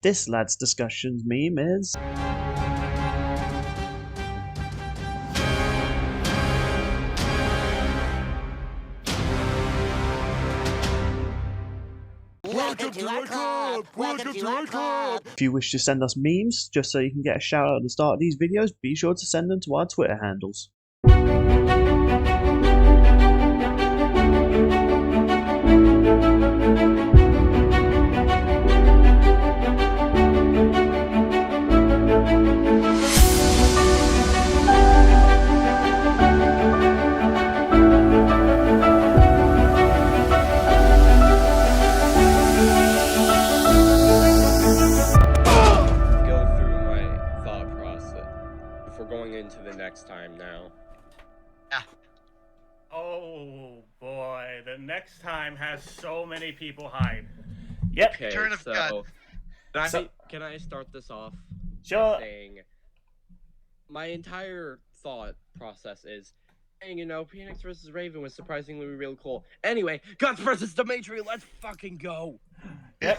This lad's discussions meme is... Welcome to our club! Welcome to our club! If you wish to send us memes, just so you can get a shout out at the start of these videos, be sure to send them to our Twitter handles. Into the next time now. Oh boy, the next time has so many people hide. Yep. Okay, Turn of God. Can I start this off? Sure. By saying my entire thought process is, hey, you know, Phoenix versus Raven was surprisingly real cool. Anyway, Guts versus Dimitri, let's fucking go. Yep.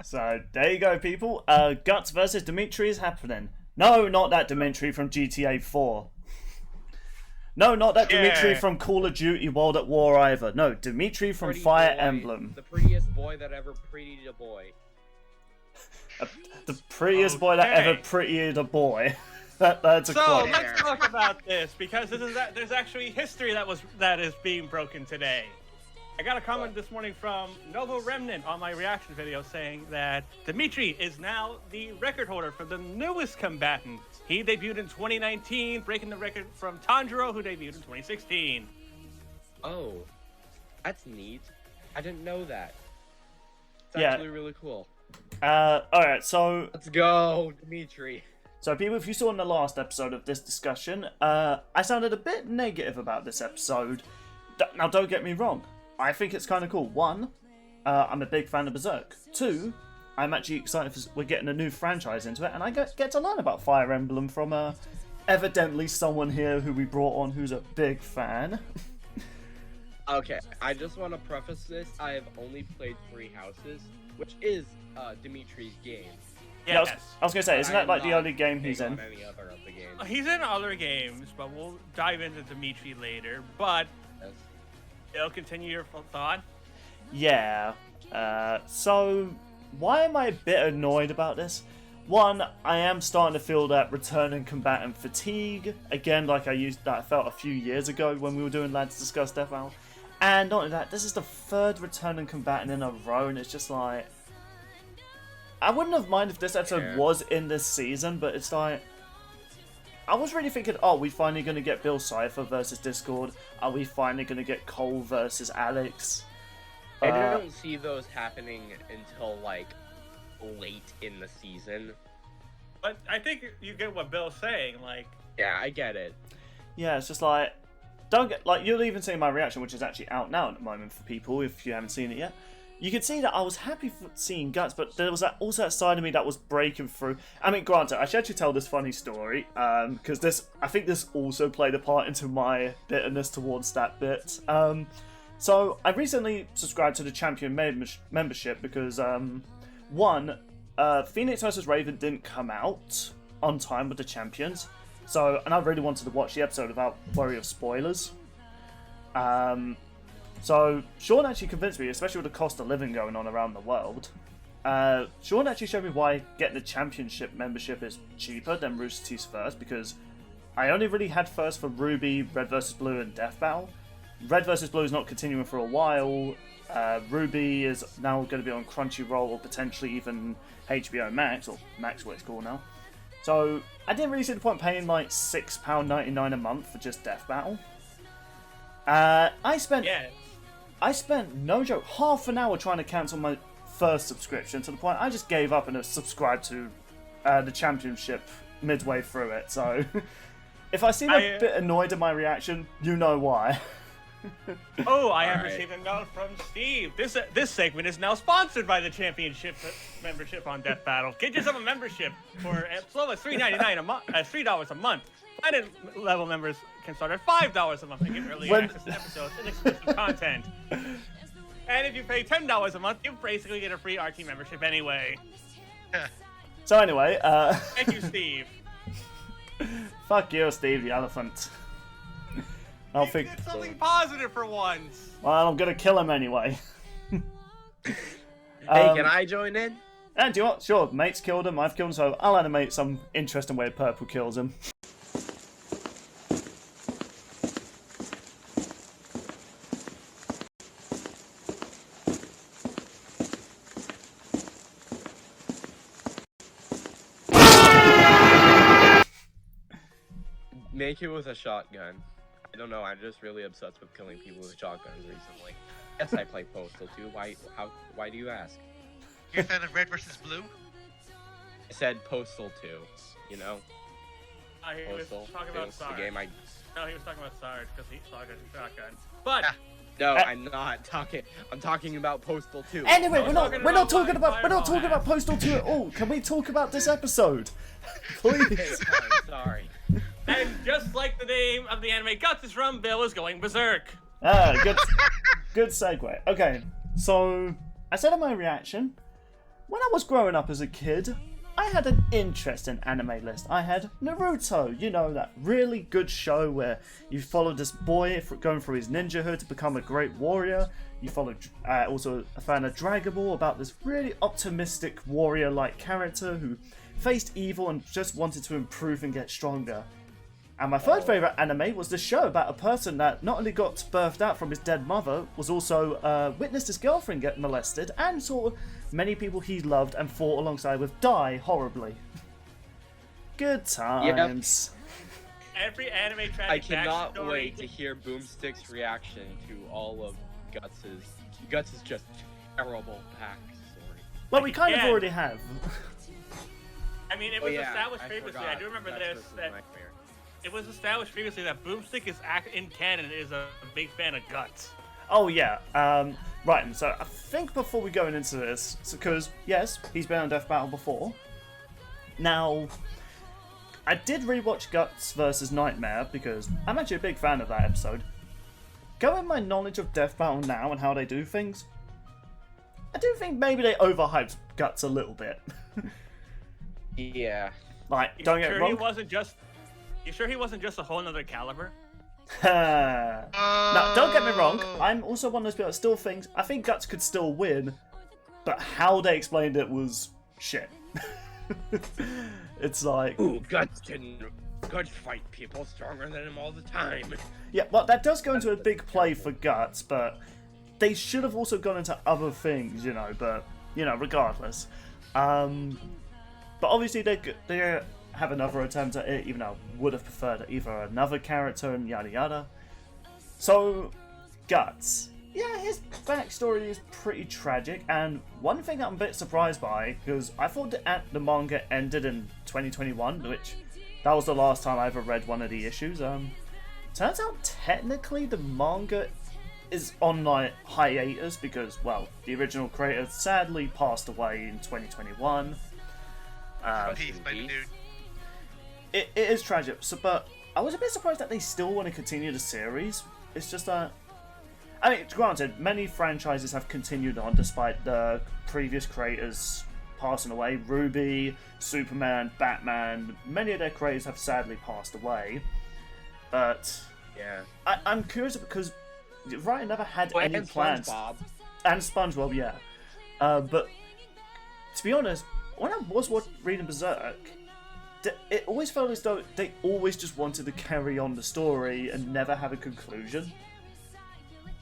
So there you go, people. Guts versus Dimitri is happening. No, not that Dimitri from GTA 4. No, not that Dimitri from Call of Duty World at War either. No, Dimitri from Fire Emblem. The prettiest boy that ever prettied a boy. The prettiest boy that ever prettied a boy. That's a quote. So let's talk about this because there's actually history that is being broken today. I got a comment this morning from Novo Remnant on my reaction video saying that Dimitri is now the record holder for the newest combatant. He debuted in 2019, breaking the record from Tanjiro, who debuted in 2016. Oh, that's neat. I didn't know that. It's Yeah. actually really cool. Alright, so... Let's go, Dimitri. So people, if you saw in the last episode of this discussion, I sounded a bit negative about this episode. Now, don't get me wrong. I think it's kind of cool. One, I'm a big fan of Berserk. Two, I'm actually excited for we're getting a new franchise into it, and I get to learn about Fire Emblem from evidently someone here who we brought on who's a big fan. Okay, I just want to preface this. I have only played 3 Houses, which is Dimitri's game. Yes. Yeah, I was gonna say, isn't that like the only game he's in? Any other of the games. He's in other games, but we'll dive into Dimitri later. But I'll continue your thought. Yeah. So why am I a bit annoyed about this? One, I am starting to feel that returning combatant fatigue again, like I felt a few years ago when we were doing Lads Discuss Death Battle. And not only that, this is the 3rd returning combatant in a row, and it's just like, I wouldn't have minded if this episode was in this season, but it's like, I was really thinking, oh, we finally going to get Bill Cipher versus Discord? Are we finally going to get Cole versus Alex? I don't see those happening until, like, late in the season. But I think you get what Bill's saying, like... Yeah, I get it. Yeah, it's just like, you'll even see my reaction, which is actually out now at the moment for people, if you haven't seen it yet. You could see that I was happy for seeing Guts, but there was also that side of me that was breaking through. I mean, granted, I should actually tell this funny story, because I think this also played a part into my bitterness towards that bit. So, I recently subscribed to the Champion membership because, one, Phoenix vs. Raven didn't come out on time with the Champions, and I really wanted to watch the episode without worry of spoilers. So, Sean actually convinced me, especially with the cost of living going on around the world. Sean actually showed me why getting the Championship membership is cheaper than Rooster Teeth's First, because I only really had First for Ruby, Red vs. Blue, and Death Battle. Red vs. Blue is not continuing for a while. Ruby is now going to be on Crunchyroll, or potentially even HBO Max, or Max what it's called now. So, I didn't really see the point paying like £6.99 a month for just Death Battle. I spent, no joke, half an hour trying to cancel my first subscription, to the point I just gave up and subscribed to the Championship midway through it. So, if I seem a bit annoyed at my reaction, you know why. I have received a note from Steve. This segment is now sponsored by the Championship membership on Death Battle. Get yourself a membership for as low as $3.99 a month. $3 a month. Platinum level members can start at $5 a month and get early access to episodes and exclusive content. And if you pay $10 a month, you basically get a free RT membership anyway. So anyway, Thank you, Steve. fuck you, Steve the elephant. I'll You think. did something positive for once. Well, I'm gonna kill him anyway. Hey, Um, can I join in? And do you know what? Sure, mate's killed him, I've killed him, so I'll animate some interesting way Purple kills him. Make it with a shotgun. I don't know. I'm just really obsessed with killing people with shotguns recently. Yes, I play Postal too. Why do you ask? You're a fan of Red versus Blue? I said Postal 2. You know, He was Postal. talking It about was the Sarge. game I. No, he was talking about Sarge because he shotgun a shotgun. But No, I'm not talking. I'm talking about Postal 2. Anyway, No, we're not talking about Fireball Postal 2 at all. Can we talk about this episode? Please. Sorry. and just like the name of the anime Guts is from, Bill is going berserk. Good segue. Okay, so I said in my reaction, when I was growing up as a kid, I had an interesting anime list. I had Naruto, you know, that really good show where you followed this boy going through his ninjahood to become a great warrior. You followed also a fan of Dragon Ball about this really optimistic warrior-like character who faced evil and just wanted to improve and get stronger. And my third favourite anime was this show about a person that not only got birthed out from his dead mother, was also witnessed his girlfriend get molested, and saw many people he loved and fought alongside with die horribly. Good times. Every anime tragic I cannot backstory- wait to hear Boomstick's reaction to all of Guts's just terrible backstory. Well, we kind of Yeah. already have. I mean, it Oh, was yeah, established previously. I forgot. do remember Guts this. versus That Nightmare. it was established previously that Boomstick is in canon is a big fan of Guts. Oh yeah, right, and so I think before we go into this, because yes, he's been on Death Battle before. Now, I did rewatch Guts versus Nightmare because I'm actually a big fan of that episode. Given my knowledge of Death Battle now and how they do things, I do think maybe they overhyped Guts a little bit. Yeah. Like, don't get me wrong. You sure he wasn't just a whole nother caliber? No, don't get me wrong. I'm also one of those people that still thinks I think Guts could still win, but how they explained it was shit. It's like, Ooh, Guts fight people stronger than him all the time. yeah, well, that does go into a big play for Guts, but they should have also gone into other things, you know. But you know, regardless, but obviously they have another attempt at it, even though I would have preferred either another character and yada yada. So, Guts. Yeah, his backstory is pretty tragic, and one thing I'm a bit surprised by, because I thought that the manga ended in 2021, which that was the last time I ever read one of the issues. Turns out technically the manga is on like hiatus because, well, the original creator sadly passed away in 2021. Peace, my dude. It is tragic, so, but I was a bit surprised that they still want to continue the series. It's just that, I mean, granted, many franchises have continued on despite the previous creators passing away. Ruby, Superman, Batman, many of their creators have sadly passed away. But Yeah. I'm curious because Ryan never had any And plans. SpongeBob. And SpongeBob, yeah. But to be honest, when I was reading Berserk, it always felt as though they always just wanted to carry on the story and never have a conclusion.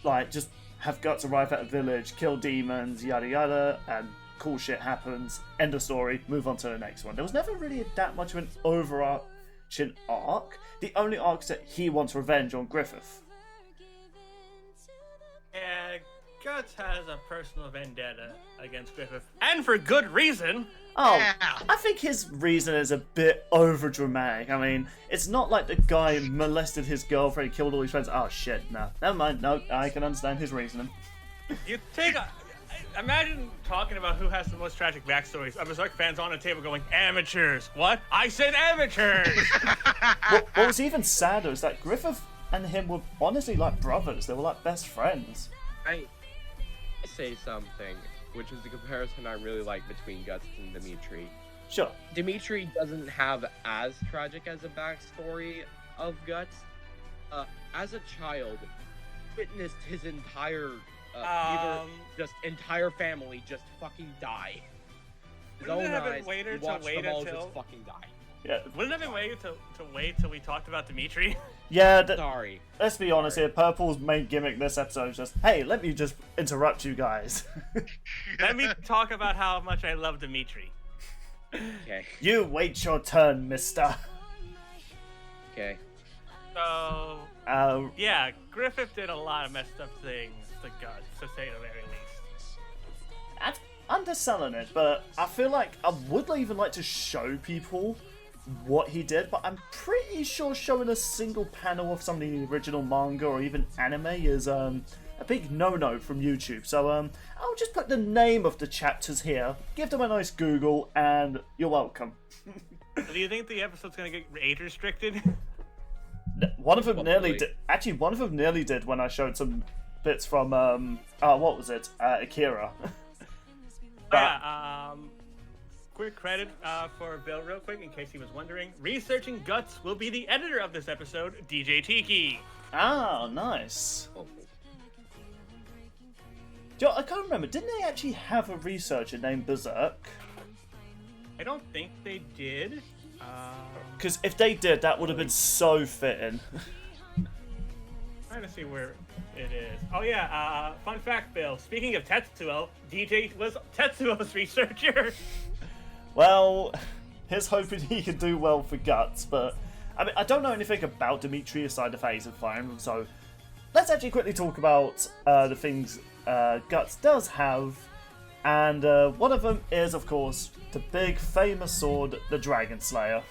Like, just have Guts arrive at a village, kill demons, yada yada, and cool shit happens, end of story, move on to the next one. There was never really that much of an overarching arc. The only arc is that he wants revenge on Griffith. Yeah, Guts has a personal vendetta against Griffith, and for good reason. Oh, Yeah. I think his reason is a bit over-dramatic. I mean, it's not like the guy molested his girlfriend, killed all his friends. Oh shit, no. Never mind, no, I can understand his reasoning. You take imagine talking about who has the most tragic backstories. Berserk fans on the table going, amateurs. What? I said amateurs! What was even sadder is that Griffith and him were honestly like brothers. They were like best friends. I say something. which is the comparison I really like between Guts and Dimitri. Sure. Dimitri doesn't have as tragic as a backstory of Guts. As a child, witnessed his entire entire family just fucking die. His Wouldn't own it have been eyes, waiter he to watched wait them all until- just fucking die. Yeah. Wouldn't it have been wait till we talked about Dimitri? Yeah. Sorry. Let's be honest here. Purple's main gimmick this episode is just, hey, let me just interrupt you guys. Let me talk about how much I love Dimitri. Okay. You wait your turn, mister. Okay. So, yeah, Griffith did a lot of messed up things to Guts, to say the very least. I'm underselling it, but I feel like I would even like to show people what he did, but I'm pretty sure showing a single panel of some of the original manga or even anime is a big no-no from YouTube. So I'll just put the name of the chapters here, give them a nice Google, and you're welcome. Do you think the episode's gonna get age restricted? One of them Probably. nearly did. Actually, one of them nearly did when I showed some bits from what was it? Akira. Yeah, quick credit for Bill real quick, in case he was wondering. Researching Guts will be the editor of this episode, DJ Tiki. Ah, nice. Oh. Yo, I can't remember. Didn't they actually have a researcher named Berserk? I don't think they did. Because if they did, that would have been so fitting. Trying to see where it is. Oh yeah, fun fact, Bill. Speaking of Tetsuo, DJ was Tetsuo's researcher. Well, here's hoping he can do well for Guts, but I mean, I don't know anything about Dimitri aside the fact he's in Fire Emblem, so let's actually quickly talk about the things Guts does have, and one of them is, of course, the big famous sword, the Dragon Slayer.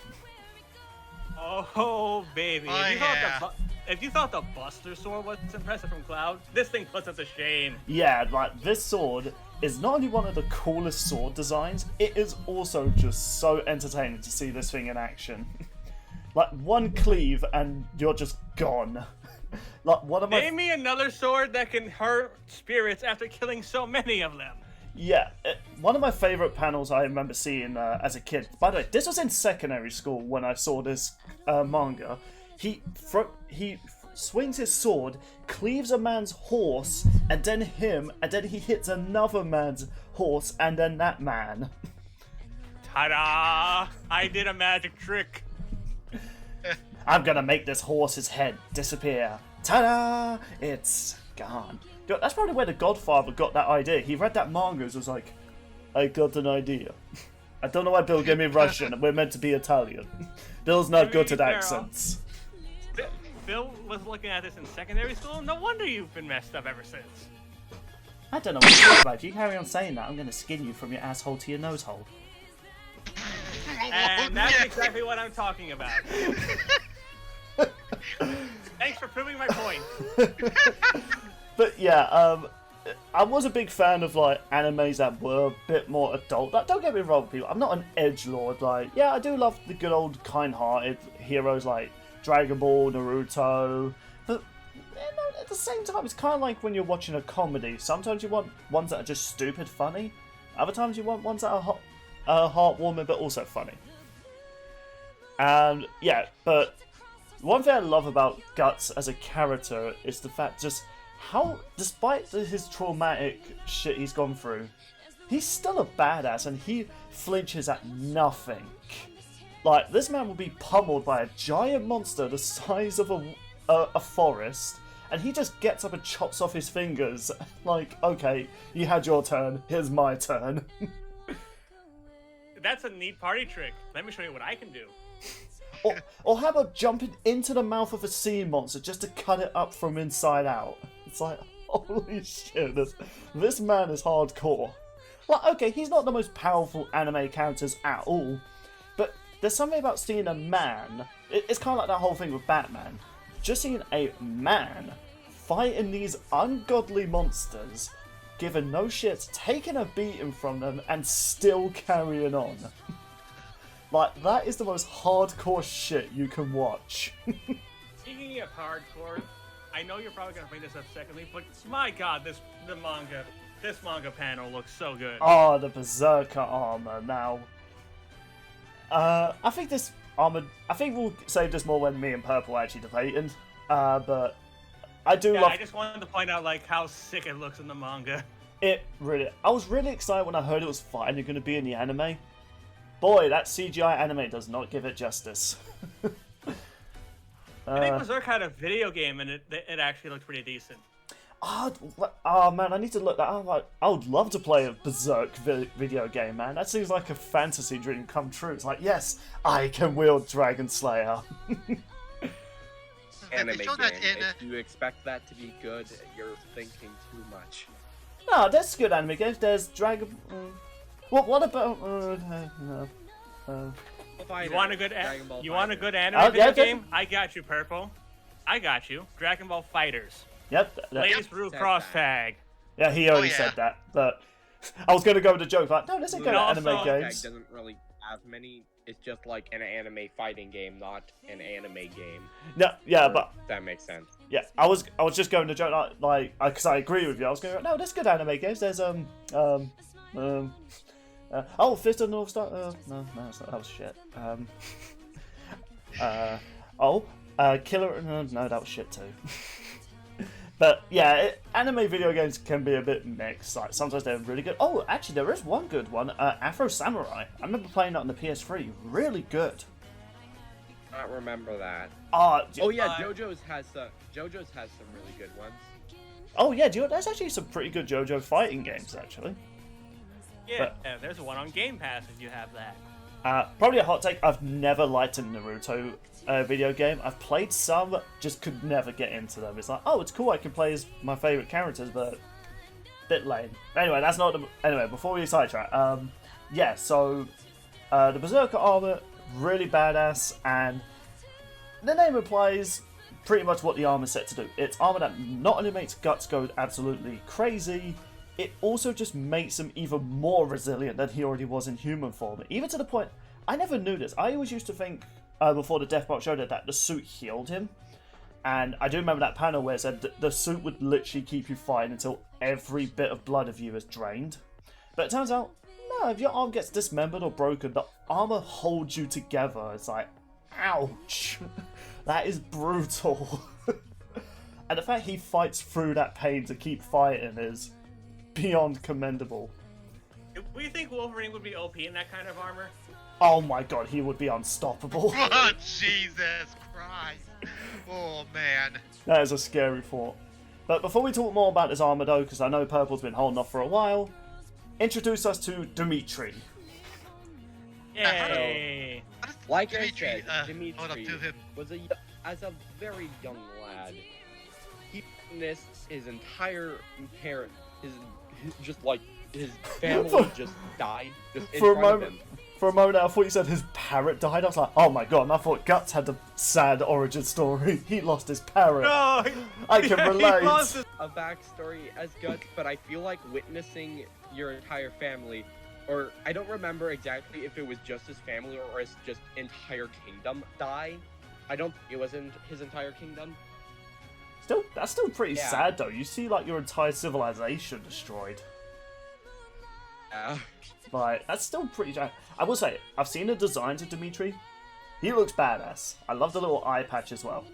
Oh baby! Oh, If you thought the Buster Sword was impressive from Cloud, this thing puts us to shame. Yeah, like, this sword is not only one of the coolest sword designs, it is also just so entertaining to see this thing in action. Like, one cleave and you're just gone. Like, one of my... Name me another sword that can hurt spirits after killing so many of them. Yeah, one of my favourite panels I remember seeing as a kid. By the way, this was in secondary school when I saw this manga. He swings his sword, cleaves a man's horse, and then him, and then he hits another man's horse, and then that man. Ta-da! I did a magic trick. I'm gonna make this horse's head disappear. Ta-da! It's gone. Dude, that's probably where the Godfather got that idea. He read that manga and was like, I got an idea. I don't know why Bill gave me Russian. We're meant to be Italian. Bill's not good at accents. Bill was looking at this in secondary school. No wonder you've been messed up ever since. I don't know what you're talking about. If you carry on saying that, I'm gonna skin you from your asshole to your nose hole. And that's exactly what I'm talking about. Thanks for proving my point. But yeah, I was a big fan of like animes that were a bit more adult. Like, don't get me wrong, people. I'm not an edgelord. Like, yeah, I do love the good old kind-hearted heroes like Dragon Ball, Naruto. But you know, at the same time, it's kind of like when you're watching a comedy. Sometimes you want ones that are just stupid funny. Other times you want ones that are heartwarming but also funny. And yeah, but one thing I love about Guts as a character is the fact just how, despite his traumatic shit he's gone through, he's still a badass and he flinches at nothing. Like, this man will be pummeled by a giant monster the size of a forest, and he just gets up and chops off his fingers. Like, okay, you had your turn, here's my turn. That's a neat party trick. Let me show you what I can do. Or how about jumping into the mouth of a sea monster just to cut it up from inside out? It's like, holy shit, this man is hardcore. Like, okay, he's not the most powerful anime characters at all, but there's something about seeing a man, it's kind of like that whole thing with Batman, just seeing a man fighting these ungodly monsters, giving no shit, taking a beating from them, and still carrying on. Like, that is the most hardcore shit you can watch. Speaking of hardcore, I know you're probably gonna bring this up secondly, but my god, the manga This manga panel looks so good. Oh, the Berserker armor now. I think this armor. I think we'll save this more when me and Purple actually debating. But I do love. I just wanted to point out like how sick it looks in the manga. It really. I was really excited when I heard it was finally going to be in the anime. Boy, that CGI anime does not give it justice. I think Berserk had a video game and it actually looked pretty decent. Oh man, I need to look that up. I would love to play a Berserk video game, man. That seems like a fantasy dream come true. It's like, yes, I can wield Dragon Slayer. Anime They showed game. that in, If you expect that to be good, you're thinking too much. No, there's good anime games. There's Dragon. What about? You want a good anime Oh, video yeah, game? I got you, Purple. I got you. Dragon Ball Fighters. Yep. Latest Brew Cross Tag. Yeah, he already yeah. said that. But I was going to go with a joke like, no, there's a good Also, anime Tag games. doesn't really have many. It's just like an anime fighting game, not an anime game. No, yeah, but That makes sense. yeah, I was just going to joke like because I agree with you. I was going to go, no, there's good anime games. There's Fist of the North Star. No, that's not, that was shit. Killer. No, that was shit too. But yeah, anime video games can be a bit mixed. Like sometimes they're really good. Oh, actually, there is one good one. Afro Samurai. I remember playing that on the PS3. Really good. I don't remember that. Oh Yeah, JoJo's has some really good ones. Oh yeah, there's actually some pretty good JoJo fighting games actually. Yeah, there's one on Game Pass if you have that. Probably a hot take. I've never liked a Naruto video game. I've played some, just could never get into them. It's like, oh, it's cool. I can play as my favorite characters, but bit lame. Anyway, that's not. Anyway, before we sidetrack, yeah. So the Berserker armor really badass, and the name implies pretty much what the armor's set to do. It's armor that not only makes Guts go absolutely crazy, it also just makes him even more resilient than he already was in human form. Even to the point, I never knew this. I always used to think, before the Deathbox showed it, that the suit healed him. And I do remember that panel where it said that the suit would literally keep you fine until every bit of blood of you is drained. But it turns out, no, if your arm gets dismembered or broken, the armor holds you together. It's like, ouch. That is brutal. And the fact he fights through that pain to keep fighting is beyond commendable. Do we think Wolverine would be OP in that kind of armor? Oh my god, he would be unstoppable. Oh, Jesus Christ. Oh, man. That is a scary thought. But before we talk more about this armor though, because I know Purple's been holding off for a while, introduce us to Dimitri. Yay! Like Dimitri, I said, hold up Dimitri to him. was as a very young lad. He witnessed his entire parent, his family just died just in For a front of moment, him. for a moment I thought you said his parrot died. I was like, oh my god, and I thought Guts had the sad origin story. He lost his parrot. No, I can he relate. lost his- A backstory as Guts, but I feel like witnessing your entire family, or I don't remember exactly if it was just his family or his just entire kingdom die. I don't think it was in his entire kingdom. That's still pretty Yeah. sad though. You see like your entire civilization destroyed. Like, that's still pretty sad. I will say, I've seen the designs of Dimitri. He looks badass. I love the little eye patch as well.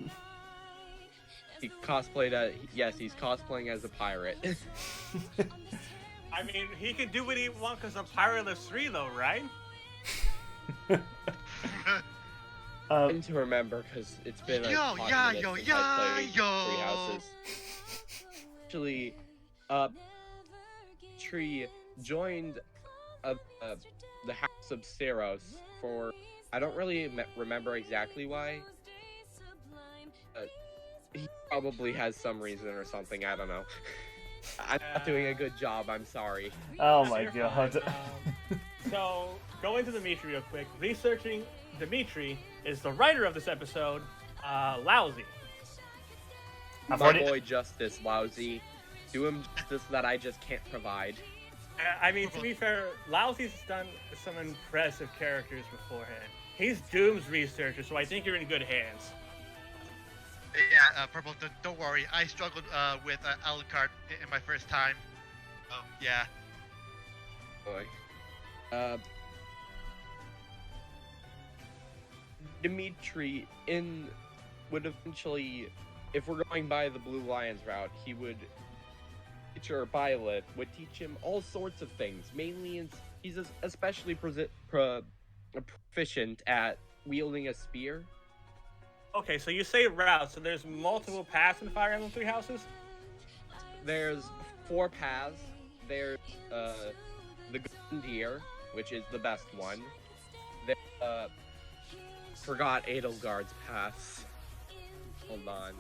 He cosplayed as, yes, he's cosplaying as a pirate. I mean, he can do what he wants because of Pirates 3 though, right? And to remember, because it's been a hot minute since I played Three Houses. Actually, Tree joined the House of Seros for, I don't really remember exactly why. He probably has some reason or something, I don't know. I'm not doing a good job, I'm sorry. Oh my You're god. fine. So, going to Dimitri real quick. Researching Dimitri is the writer of this episode, Lousy. I've My already- boy Justice, lousy. Do him justice that I just can't provide. I mean, to be fair, Lousy's done some impressive characters beforehand. He's Doom's researcher, so I think you're in good hands. Yeah, Purple, don't worry. I struggled with Alucard in my first time. Oh, yeah. Boy. Dimitri would eventually, if we're going by the Blue Lions route, he would teacher Violet would teach him all sorts of things. Mainly, he's especially proficient at wielding a spear. Okay, so you say route, so there's multiple paths in Fire Emblem Three Houses? There's 4 paths. There's the Golden Deer, which is the best one. There's forgot Edelgard's path. Hold on.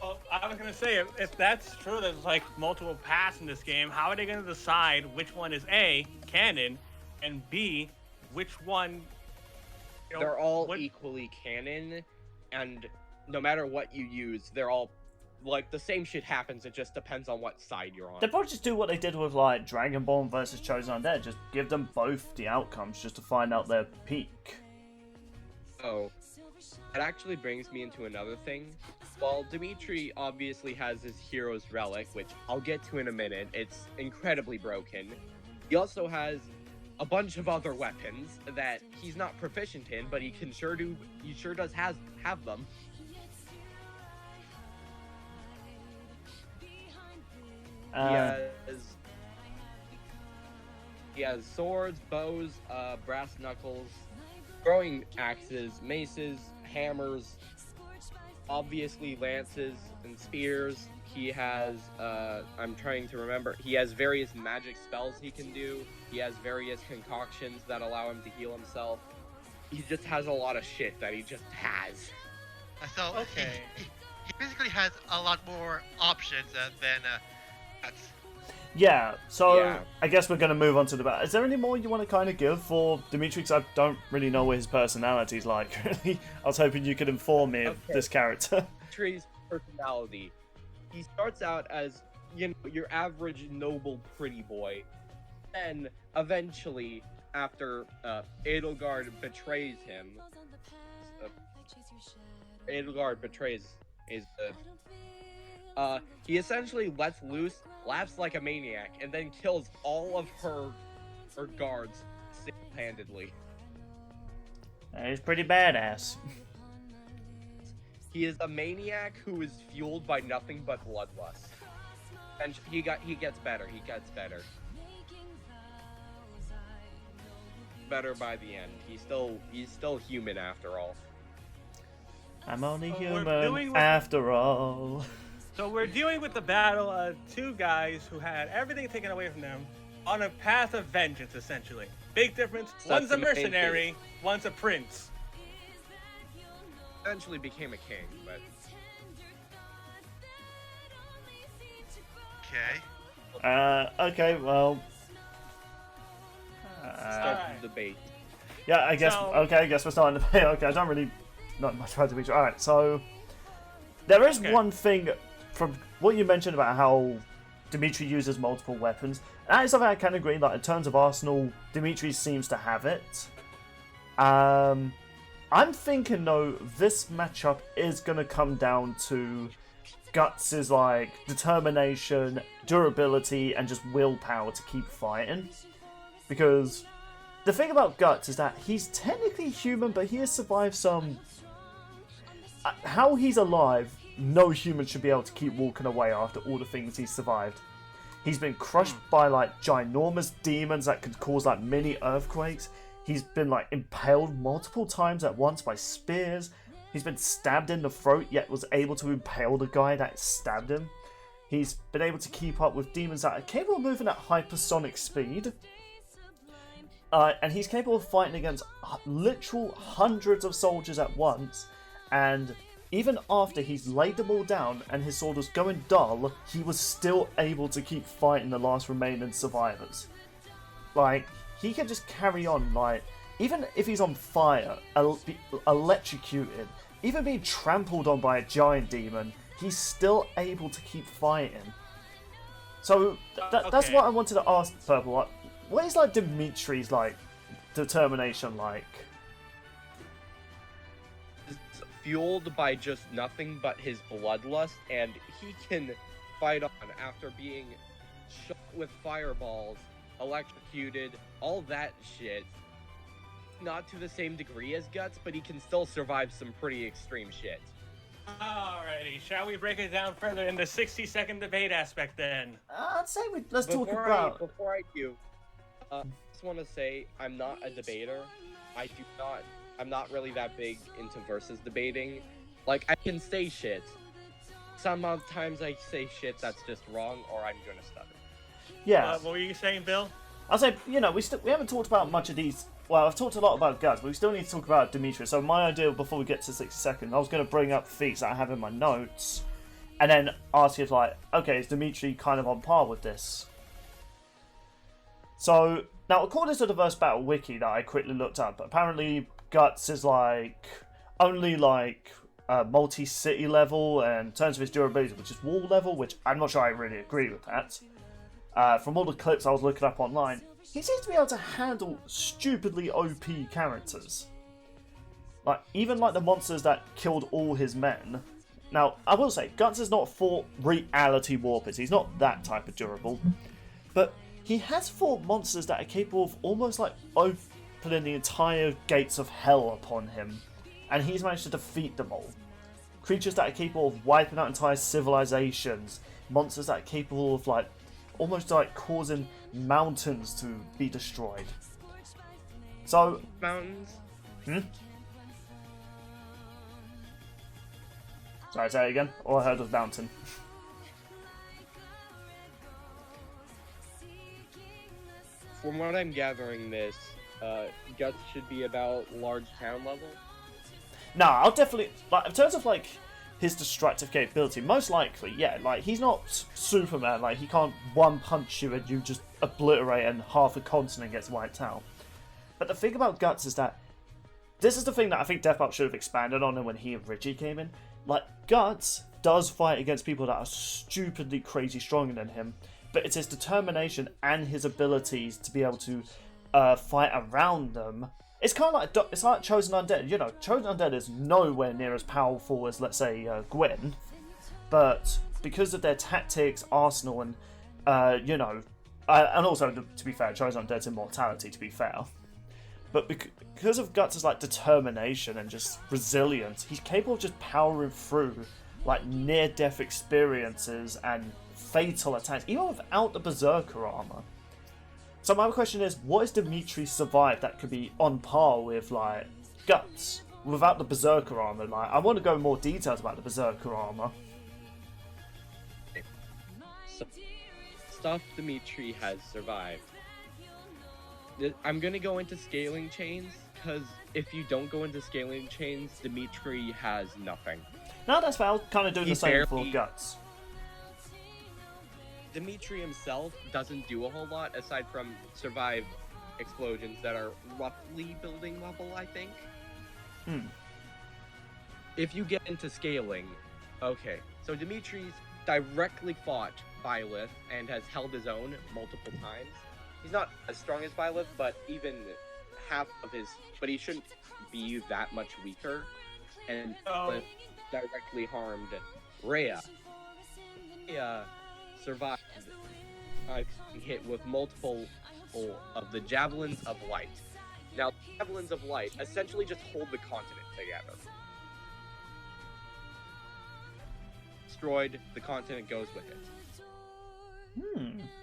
Well, I was gonna say, if that's true, there's like multiple paths in this game. How are they gonna decide which one is A, canon, and B, which one? They're all equally canon, and no matter what you use, they're all like the same shit happens. It just depends on what side you're on. They probably just do what they did with like Dragonborn versus Chosen Undead. Just give them both the outcomes just to find out their peak. Oh, that actually brings me into another thing. While Dimitri obviously has his hero's relic, which I'll get to in a minute, it's incredibly broken. He also has a bunch of other weapons that he's not proficient in, but he sure does have them. He has swords, bows, brass knuckles, throwing axes, maces, hammers, obviously lances and spears. He has, I'm trying to remember, he has various magic spells he can do. He has various concoctions that allow him to heal himself. He just has a lot of shit that he just has. So Okay. he basically has a lot more options than that's. Yeah, so Yeah. I guess we're going to move on to the battle. Is there any more you want to kind of give for Dimitri? Because I don't really know what his personality's like, really. I was hoping you could inform me of this character. Dimitri's personality. He starts out as, your average noble pretty boy. Then, eventually, after Edelgard betrays him, he essentially lets loose, laughs like a maniac, and then kills all of her guards single-handedly. He's pretty badass. He is a maniac who is fueled by nothing but bloodlust. And he gets better. He gets better. Better by the end. He's still human after all. I'm only we're human doing with- after all. So we're dealing with the battle of two guys who had everything taken away from them on a path of vengeance, essentially. Big difference. That's One's a the main mercenary, one's a prince. Eventually became a king, but Okay. Okay, well. start Alright. the debate. Yeah, I guess. So- Okay, I guess we're starting to. Okay, I don't really. Not much about Dimitri. Alright, so. There is Okay. one thing from what you mentioned about how Dimitri uses multiple weapons. That is something I can agree that in terms of Arsenal, Dimitri seems to have it. I'm thinking though, this matchup is going to come down to Guts' like determination, durability, and just willpower to keep fighting. Because the thing about Guts is that he's technically human, but he has survived some. How he's alive, no human should be able to keep walking away after all the things he's survived. He's been crushed by like ginormous demons that could cause like mini earthquakes. He's been like impaled multiple times at once by spears. He's been stabbed in the throat, yet was able to impale the guy that stabbed him. He's been able to keep up with demons that are capable of moving at hypersonic speed. And he's capable of fighting against literal hundreds of soldiers at once. And even after he's laid them all down and his sword was going dull, he was still able to keep fighting the last remaining survivors. Like, he can just carry on, like, even if he's on fire, electrocuted, even being trampled on by a giant demon, he's still able to keep fighting. So, that's Okay. what I wanted to ask, Purple. Like, what is, like, Dimitri's, like, determination like? It's fueled by just nothing but his bloodlust, and he can fight on after being shot with fireballs, electrocuted, all that shit. Not to the same degree as Guts, but he can still survive some pretty extreme shit. Alrighty, shall we break it down further in the 60-second debate aspect then? I'd say let's talk Before about. I do, I just want to say I'm not a debater. I'm not really that big into versus debating. Like, I can say shit. Sometimes I say shit that's just wrong, or I'm gonna stutter. Yeah. What were you saying, Bill? I'll say, we haven't talked about much of these. Well, I've talked a lot about Guts, but we still need to talk about Dimitri. So my idea, before we get to 60 seconds, I was going to bring up feats that I have in my notes, and then ask you, okay, is Dimitri kind of on par with this? So, now, according to the Verse Battle Wiki that I quickly looked up, apparently Guts is, only, multi-city level, and in terms of his durability, which is wall level, which I'm not sure I really agree with that. From all the clips I was looking up online, he seems to be able to handle stupidly OP characters. Even the monsters that killed all his men. Now, I will say, Guts has not fought reality warpers. He's not that type of durable. But he has fought monsters that are capable of almost opening the entire gates of hell upon him. And he's managed to defeat them all. Creatures that are capable of wiping out entire civilizations. Monsters that are capable of, almost causing mountains to be destroyed. So... Mountains? Sorry, say it again. All I heard was mountain. From what I'm gathering, Guts should be about large town level. No, I'll definitely... in terms of, his destructive capability, most likely, yeah. He's not Superman. He can't one-punch you and you just obliterate and half a continent gets wiped out. But the thing about Guts is that this is the thing that I think Deathmark should have expanded on when he and Richie came in. Guts does fight against people that are stupidly crazy stronger than him, but it's his determination and his abilities to be able to fight around them. It's kind of it's like Chosen Undead. Chosen Undead is nowhere near as powerful as, let's say, Gwen, but because of their tactics, arsenal, and and also, to be fair, Chosen Undead's immortality, to be fair. But because of Guts' determination and just resilience, he's capable of just powering through near-death experiences and fatal attacks, even without the Berserker armor. So my question is, what has Dimitri survived that could be on par with Guts without the Berserker armor? I want to go in more details about the Berserker armor. So, stuff Dimitri has survived. I'm gonna go into scaling chains, because if you don't go into scaling chains, Dimitri has nothing. No, that's fair. I'll kind of do the same for Guts. Dimitri himself doesn't do a whole lot, aside from survive explosions that are roughly building level, I think. If you get into scaling, okay, so Dimitri's directly fought Byleth and has held his own multiple times. He's not as strong as Byleth, but even half of his... But he shouldn't be that much weaker. And Byleth directly harmed Rhea. Rhea survived hit with multiple of the Javelins of Light. Now, Javelins of Light essentially just hold the continent together. Destroyed, the continent goes with it.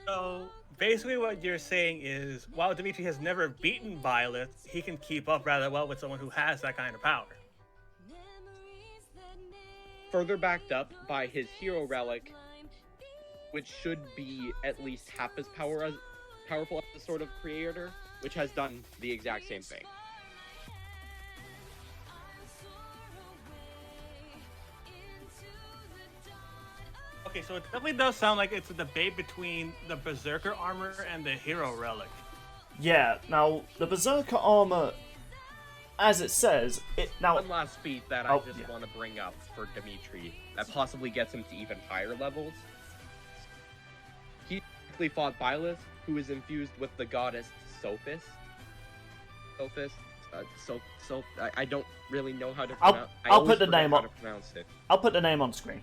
So, basically what you're saying is, while Dimitri has never beaten Byleth, he can keep up rather well with someone who has that kind of power. Further backed up by his hero relic, which should be at least half as powerful as the Sword of Creator, which has done the exact same thing. Okay, so it definitely does sound like it's a debate between the Berserker armor and the hero relic. Yeah, now, the Berserker armor, as it says, One last feat that I just want to bring up for Dimitri that possibly gets him to even higher levels. He directly fought Byleth, who is infused with the goddess Sophist. I don't really know how to pronounce it. I'll put the name on. I'll put the name on screen.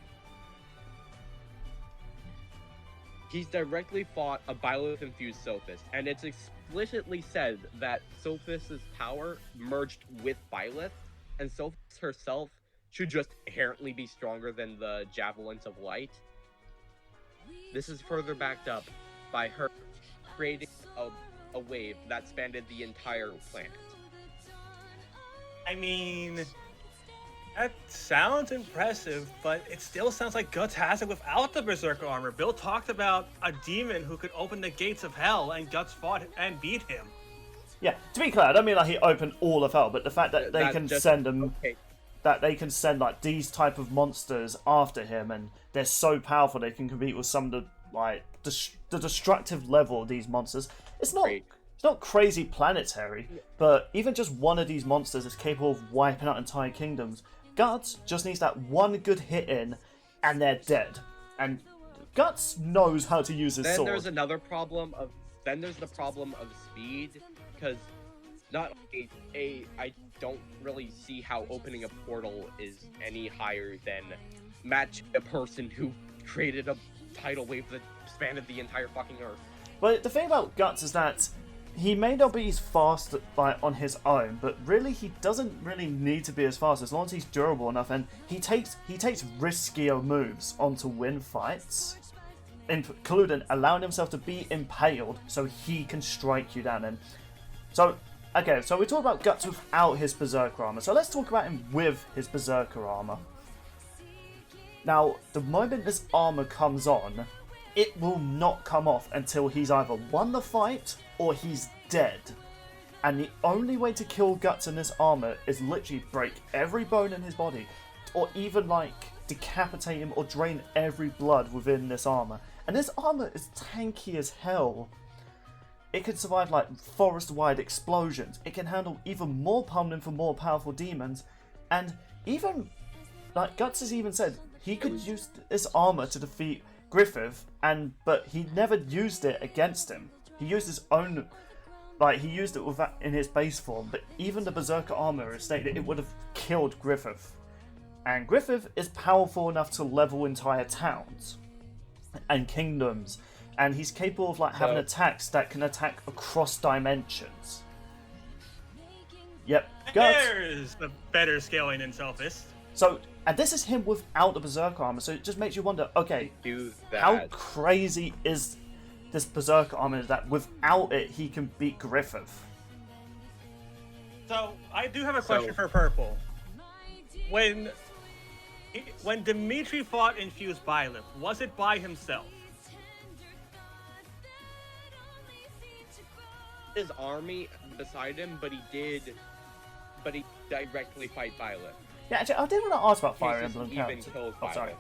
he's directly fought a Byleth-infused Sophist, and it's explicitly said that Sophist's power merged with Byleth, and Sophist herself should just inherently be stronger than the Javelins of Light. This is further backed up by her creating a wave that spanned the entire planet. I mean, that sounds impressive, but it still sounds like Guts has it without the Berserker armor. Bill talked about a demon who could open the gates of hell, and Guts fought and beat him. Yeah, to be clear, I don't mean like he opened all of hell, but the fact that they can send them, that they can send like these type of monsters after him, and they're so powerful they can compete with some of the like the destructive level of these monsters. It's not crazy planetary, but even just one of these monsters is capable of wiping out entire kingdoms. Guts just needs that one good hit in, and they're dead. And Guts knows how to use his sword. Then there's another problem of the problem of speed, because not I don't really see how opening a portal is any higher than match a person who created a tidal wave that spanned the entire fucking earth. But the thing about Guts is that he may not be as fast on his own, but really he doesn't really need to be as fast as long as he's durable enough, and he takes riskier moves on to win fights, including allowing himself to be impaled so he can strike you down. And so we talk about Guts without his Berserker armor, so let's talk about him with his Berserker armor. Now, the moment this armor comes on, it will not come off until he's either won the fight or he's dead. And the only way to kill Guts in this armor is literally break every bone in his body, or even like decapitate him or drain every blood within this armor. And this armor is tanky as hell. It can survive like forest-wide explosions. It can handle even more pummeling for more powerful demons. And even, like Guts has even said, he could use this armor to defeat Griffith, but he never used it against him. He used his own, he used it in his base form, but even the Berserker armor is stated it would have killed Griffith. And Griffith is powerful enough to level entire towns and kingdoms, and he's capable of having attacks that can attack across dimensions. Yep, Guts. There's the better scaling in Selfist. So, and this is him without the Berserker armor, so it just makes you wonder, okay, how crazy is this Berserker armor that without it he can beat Griffith? So, I do have a question for Purple. When Dimitri fought Infused Byleth, was it by himself? His army beside him, but he directly fight Byleth. Yeah, actually, I did want to ask about Fire Emblem even characters. killed Oh, sorry. Byleth.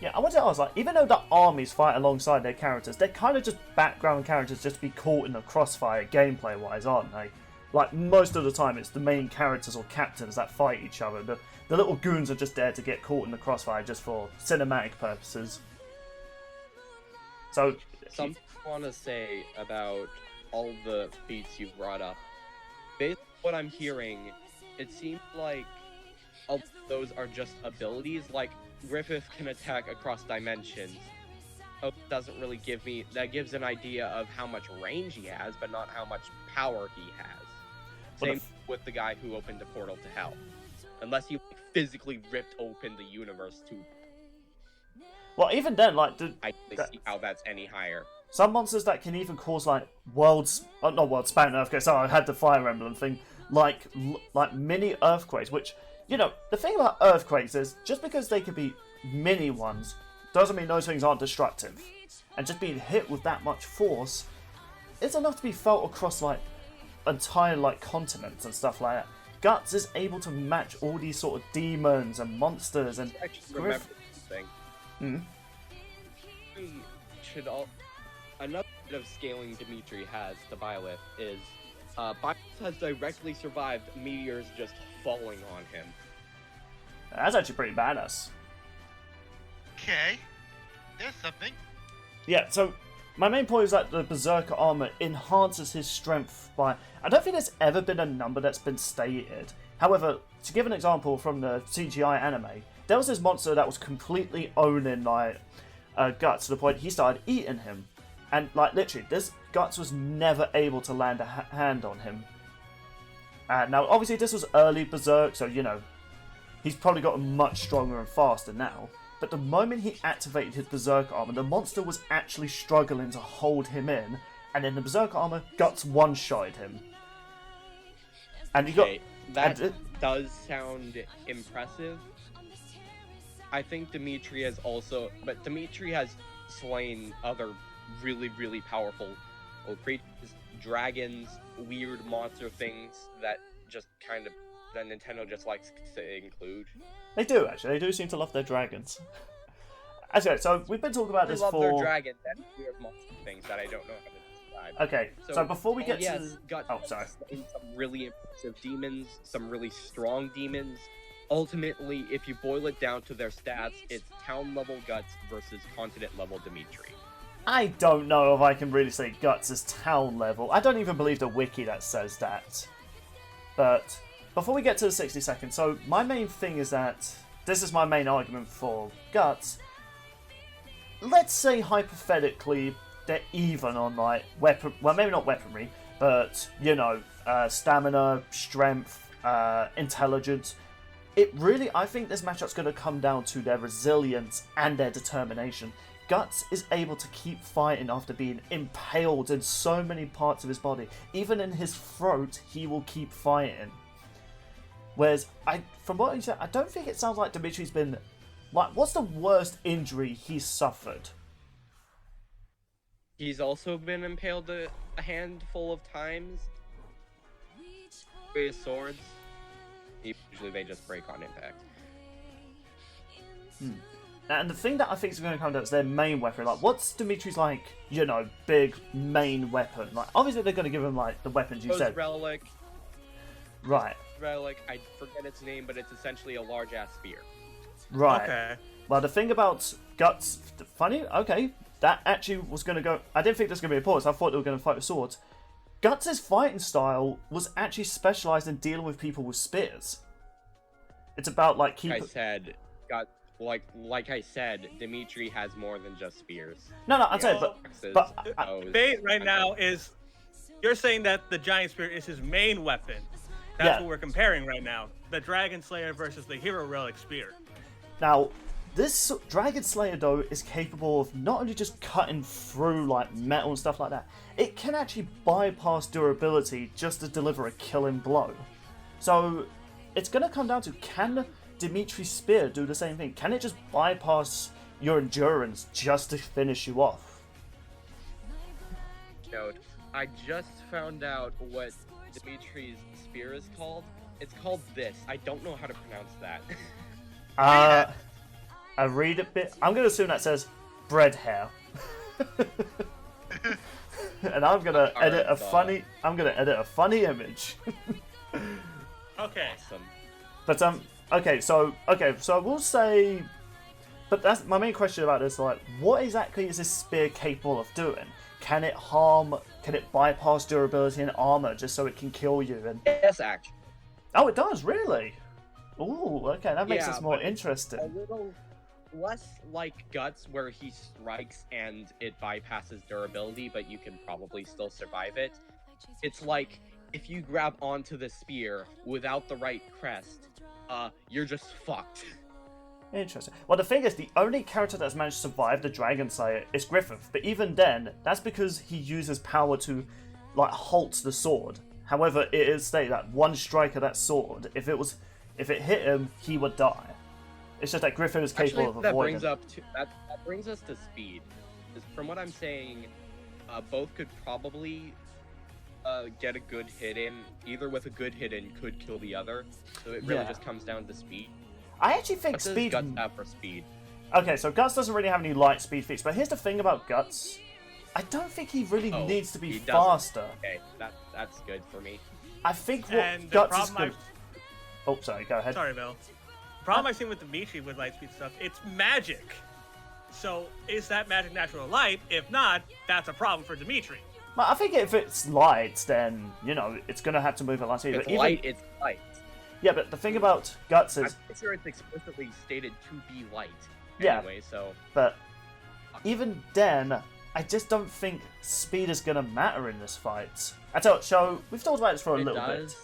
Yeah, I wanted to ask, even though the armies fight alongside their characters, they're kind of just background characters just to be caught in a crossfire gameplay-wise, aren't they? Like, most of the time, it's the main characters or captains that fight each other. The little goons are just there to get caught in the crossfire just for cinematic purposes. So, Something I want to say about all the feats you've brought up. Based on what I'm hearing, it seems like all of those are just abilities, like Griffith can attack across dimensions. Oh, doesn't really give me, that gives an idea of how much range he has, but not how much power he has. Same with the guy who opened the portal to hell. Unless he physically ripped open the universe to... Well, even then, I don't see how that's any higher. Some monsters that can even cause not world-spanning earthquakes. Oh, I had the Fire Emblem thing, like mini earthquakes. Which, the thing about earthquakes is just because they could be mini ones doesn't mean those things aren't destructive. And just being hit with that much force, it's enough to be felt across entire continents and stuff like that. Guts is able to match all these sort of demons and monsters and. I just remember something. Another bit of scaling Dimitri has to Byleth is Byleth has directly survived meteors just falling on him. That's actually pretty badass. Okay, there's something. Yeah, so my main point is that the Berserker armor enhances his strength by... I don't think there's ever been a number that's been stated. However, to give an example from the CGI anime, there was this monster that was completely owning Guts to the point he started eating him. And, like, literally, this Guts was never able to land a hand on him. Now, obviously, this was early Berserk, so, you know, he's probably gotten much stronger and faster now. But the moment he activated his Berserk armor, the monster was actually struggling to hold him in. And in the Berserk armor, Guts one-shotted him. And he got... That does sound impressive. I think Dimitri has also... But Dimitri has slain other really, really powerful creatures. Dragons, weird monster things that just kind of... that Nintendo just likes to include. They do, actually. They do seem to love their dragons. Okay, so we've been talking about They this love for... their dragons and weird monster things that I don't know how to describe. Okay, so before we get to... Got Oh, sorry. some really impressive demons, some really strong demons. Ultimately, if you boil it down to their stats, it's town-level Guts versus continent-level Dimitri. I don't know if I can really say Guts is town level. I don't even believe the wiki that says that. But before we get to the 60 seconds, so my main thing is that this is my main argument for Guts. Let's say hypothetically they're even on like weapon, well maybe not weaponry, but you know, stamina, strength, intelligence. It really, I think this matchup's going to come down to their resilience and their determination. Guts is able to keep fighting after being impaled in so many parts of his body. Even in his throat, he will keep fighting. Whereas, from what you said, I don't think it sounds like Dimitri's been... Like, what's the worst injury he's suffered? He's also been impaled a handful of times with his swords. Usually they just break on impact. And the thing that I think is going to come down is their main weapon. Like, what's Dimitri's, like, you know, big main weapon? Like, obviously they're going to give him, like, the weapons you said. Relic. Right. Relic, I forget its name, but it's essentially a large-ass spear. Right. Okay. Well, the thing about Guts... Funny, okay. That actually was going to go... I didn't think this was going to be important. I thought they were going to fight with swords. Guts' fighting style was actually specialised in dealing with people with spears. It's about, like, keep... Like I said, Dimitri has more than just spears. No, I'm saying, but debate right now is you're saying that the giant spear is his main weapon. That's Yeah. what we're comparing right now. The Dragon Slayer versus the Hero Relic spear. Now, this Dragon Slayer, though, is capable of not only just cutting through, like, metal and stuff like that, it can actually bypass durability just to deliver a killing blow. So, it's going to come down to, can Dimitri's spear do the same thing? Can it just bypass your endurance just to finish you off? Note, I just found out what Dimitri's spear is called. It's called this. I don't know how to pronounce that. I read a bit. I'm going to assume that says bread hair. And I'm going to edit a funny. I'm going to edit a funny image. Okay. Awesome. But okay, so we'll say. But that's my main question about this. Like, what exactly is this spear capable of doing? Can it harm? Can it bypass durability and armor just so it can kill you? And Yes, actually. oh, it does really. Ooh, okay, that makes Yeah, this more but it's interesting. A little less like Guts, where he strikes and it bypasses durability, but you can probably still survive it. It's like if you grab onto the spear without the right crest, you're just fucked. Interesting. Well, the thing is, the only character that's managed to survive the Dragon Slayer is Griffith. But even then, that's because he uses power to, like, halt the sword. However, it is stated that one strike of that sword, if it hit him, he would die. It's just that Griffith is capable of avoiding. That brings us to speed. 'Cause from what I'm saying, both could probably get a good hit in. Either with a good hit in could kill the other. So it really just comes down to speed. I actually think What does speed. Guts have for speed? Okay, so Guts doesn't really have any light speed feats, but here's the thing about Guts. I don't think he really needs to be he doesn't. faster. Okay, that's good for me. I think what And the Guts is problem good. Oh, sorry, go ahead. Sorry, Bill. The problem I've seen with Dimitri with light speed stuff, it's magic. So is that magic natural light? If not, that's a problem for Dimitri. Well, I think if it's light, then, you know, it's going to have to move at light speed. If it's But even... light, it's light. Yeah, but the thing about Guts I'm is... pretty sure it's explicitly stated to be light. Yeah. Anyway, so... But even then, I just don't think speed is going to matter in this fight. I tell you, so we've talked about this for a little bit.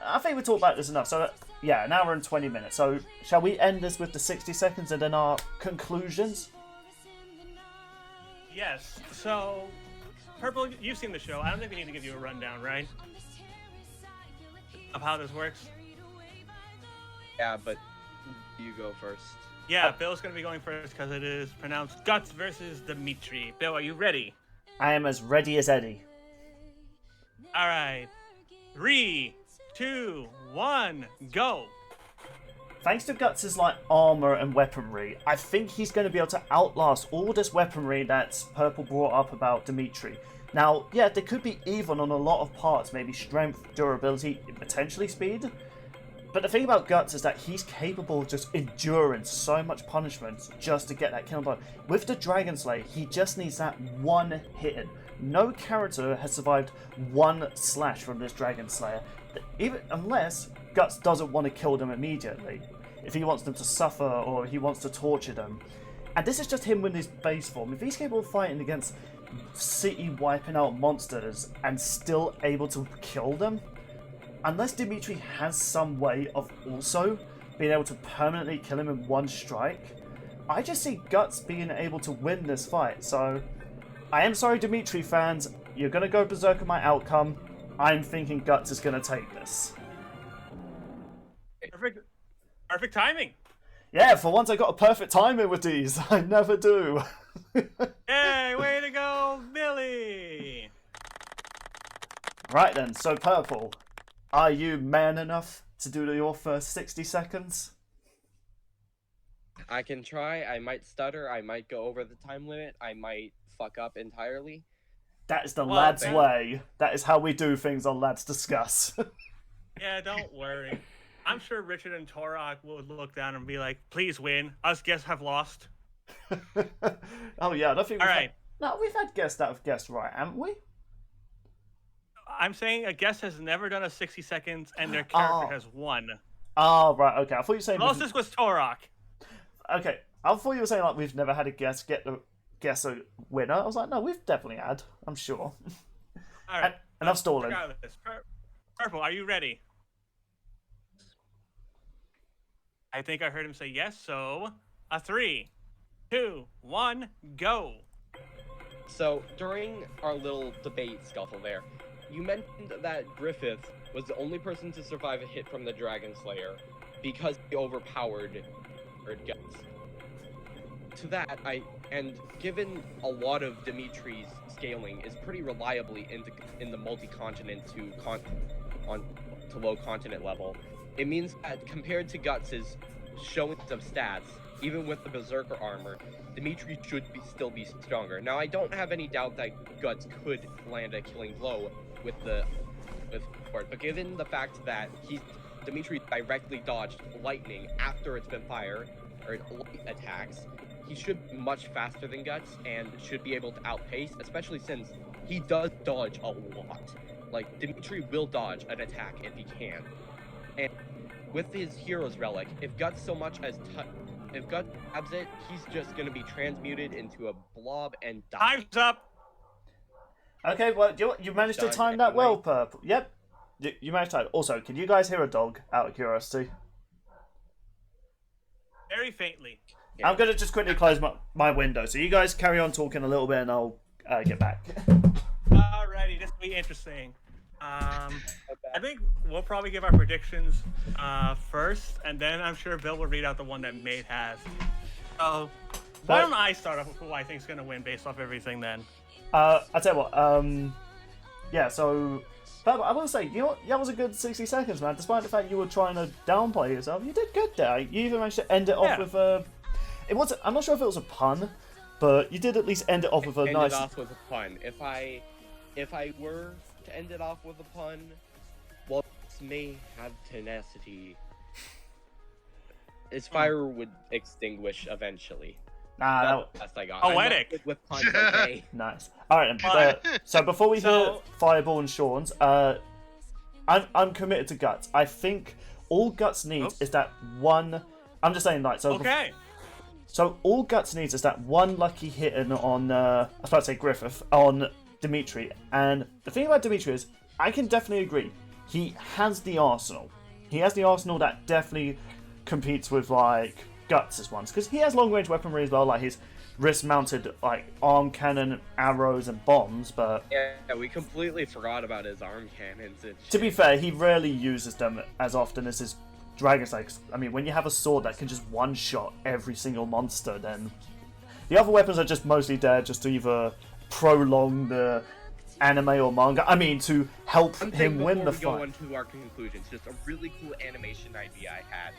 I think we talked about this enough. So yeah, an hour and 20 minutes. So shall we end this with the 60 seconds and then our conclusions? Yes. So, Purple, you've seen the show. I don't think we need to give you a rundown, right? Of how this works. Yeah, but you go first. Yeah, Bill's going to be going first because it is pronounced Guts versus Dimitri. Bill, are you ready? I am as ready as Eddie. All right. 3, 2, 1, go. Thanks to Guts' like armor and weaponry, I think he's going to be able to outlast all this weaponry that Purple brought up about Dimitri. Now, yeah, they could be even on a lot of parts, maybe strength, durability, potentially speed. But the thing about Guts is that he's capable of just enduring so much punishment just to get that kill done. With the Dragon Slayer, he just needs that one hit in. No character has survived one slash from this Dragon Slayer, even unless Guts doesn't want to kill them immediately. If he wants them to suffer or he wants to torture them. And this is just him in his base form. If he's capable of fighting against city wiping out monsters and still able to kill them, unless Dimitri has some way of also being able to permanently kill him in one strike, I just see Guts being able to win this fight. So, I am sorry, Dimitri fans, you're going to go berserk at my outcome. I'm thinking Guts is going to take this. Perfect timing. Yeah, for once I got a perfect timing with these. I never do. Hey, way to go, Billy! Right then, so Purple, are you man enough to do your first 60 seconds? I can try. I might stutter. I might go over the time limit. I might fuck up entirely. That is the lad's way. That is how we do things on Lads Discuss. Yeah, don't worry. I'm sure Richard and Torok will look down and be like, please win. Us guests have lost. Oh yeah, I don't think All right. No, we've had guests that have guessed right, haven't we? I'm saying a guest has never done a 60 seconds and their character has won. Oh, right, okay. I thought you were saying... Closest was Torok. Okay, I thought you were saying like we've never had a guest guess a winner. I was like, no, we've definitely had, I'm sure. All right. Enough stalling. Purple, are you ready? I think I heard him say yes, so 3, 2, 1, go. So, during our little debate scuffle there, you mentioned that Griffith was the only person to survive a hit from the Dragon Slayer because he overpowered Guts. To that, and given a lot of Dimitri's scaling is pretty reliably in the multi-continent to low continent level, it means that compared to Guts' showings of stats, even with the Berserker armor, Dimitri should still be stronger. Now, I don't have any doubt that Guts could land a killing blow with but given the fact that Dimitri directly dodged lightning after it's been fired, or light attacks, he should be much faster than Guts and should be able to outpace, especially since he does dodge a lot. Like, Dimitri will dodge an attack if he can. And with his Hero's Relic, if Guts so much as if Guts grabs it, he's just gonna be transmuted into a blob and die. Time's up! Okay, well, you managed to time that well, Purple. Yep, you managed to. Also, can you guys hear a dog, out of curiosity? Very faintly. Yeah. I'm going to just quickly close my window, so you guys carry on talking a little bit and I'll get back. Alrighty, this will be interesting. I think we'll probably give our predictions first, and then I'm sure Bill will read out the one that Mate has. So, why don't I start off with who I think is going to win based off everything then? I'll tell you what, yeah, so, I will say, you know what, that was a good 60 seconds, man. Despite the fact you were trying to downplay yourself, you did good there. You even managed to end it off with I'm not sure if it was a pun, but you did at least end it off with a nice... End it off with a pun. If I were to end it off with a pun, well, this may have tenacity. His fire would extinguish eventually. Nah, that's I got. Poetic. With puns, okay. Nice. All right, then. So before we hear Fireball and Sean's, I'm committed to Guts. I think all Guts needs is that one. I'm just saying, like, so. Okay. So all Guts needs is that one lucky hit on, I was about to say Griffith, on Dimitri. And the thing about Dimitri is, I can definitely agree, he has the arsenal. He has the arsenal that definitely competes with, like, Guts' ones. Because he has long-range weaponry as well, like his wrist-mounted, like, arm cannon, arrows, and bombs, but... Yeah, we completely forgot about his arm cannons and shit. To be fair, he rarely uses them as often as his Dragon Snakes. I mean, when you have a sword that can just one-shot every single monster, then... The other weapons are just mostly there just to either prolong the anime or manga. I mean, to help him win the fight. Before we go into our conclusions, just a really cool animation idea I had.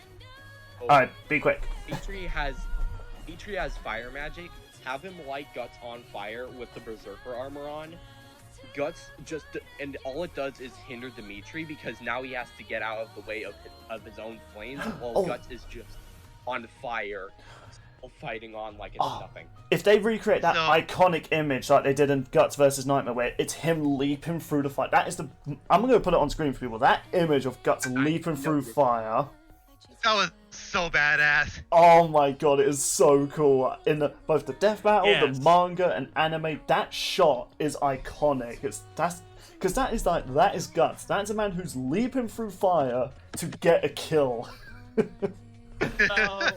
Alright, be quick. Dimitri has fire magic. Have him light Guts on fire with the Berserker armor on. Guts and all it does is hinder Dimitri because now he has to get out of the way of his own flames while Guts is just on fire, fighting on like it's nothing. If they recreate that iconic image like they did in Guts versus Nightmare, where it's him leaping through the fire, that is I'm going to put it on screen for people. That image of Guts leaping through fire. That was so badass. Oh my god, it is so cool. In both the death battle, Yes. the manga, and anime, that shot is iconic. Because that is Guts. That's a man who's leaping through fire to get a kill. So,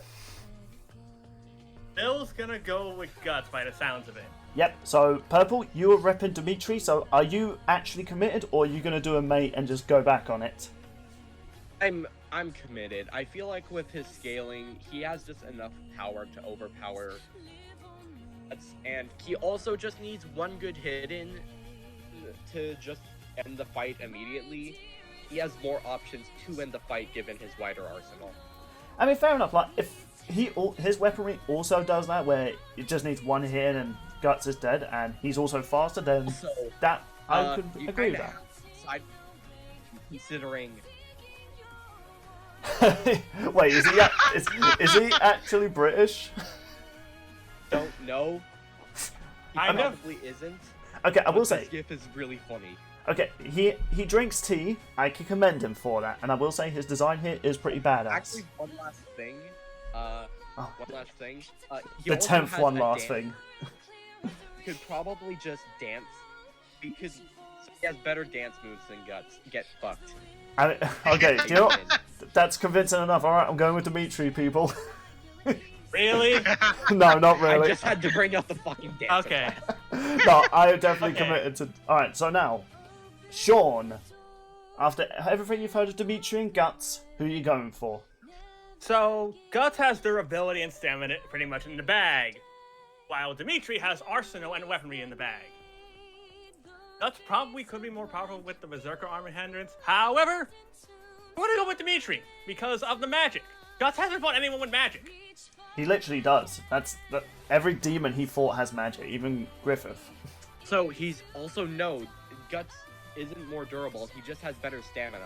Bill's gonna go with Guts by the sounds of it. Yep, so Purple, you were repping Dimitri, so are you actually committed, or are you going to do a mate and just go back on it? I'm committed. I feel like with his scaling, he has just enough power to overpower Guts, and he also just needs one good hit in to just end the fight immediately. He has more options to end the fight given his wider arsenal. I mean, fair enough. Like, if his weaponry also does that, where it just needs one hit and Guts is dead, and he's also faster, then Also, that I could you agree with kinda that. have- considering Wait, is he actually British? don't know. He Kind of. probably isn't. Okay, I will But say. this gif is really funny. Okay, he drinks tea. I can commend him for that, and I will say his design here is pretty badass. Actually, one last thing. He The also 10th has one a last dance. thing. He could probably just dance because he has better dance moves than Guts. Get fucked. Okay, do you know what? That's convincing enough. Alright, I'm going with Dimitri, people. Really? No, not I really. just had to bring up the fucking dance. Okay. No, I am definitely Okay. committed to... Alright, so now, Sean, after everything you've heard of Dimitri and Guts, who are you going for? So, Guts has durability and stamina pretty much in the bag, while Dimitri has arsenal and weaponry in the bag. Guts probably could be more powerful with the Berserker armor hindrance. However, I'm gonna go with Dimitri because of the magic. Guts hasn't fought anyone with magic. He literally does. Every demon he fought has magic, even Griffith. So he's also Guts isn't more durable. He just has better stamina.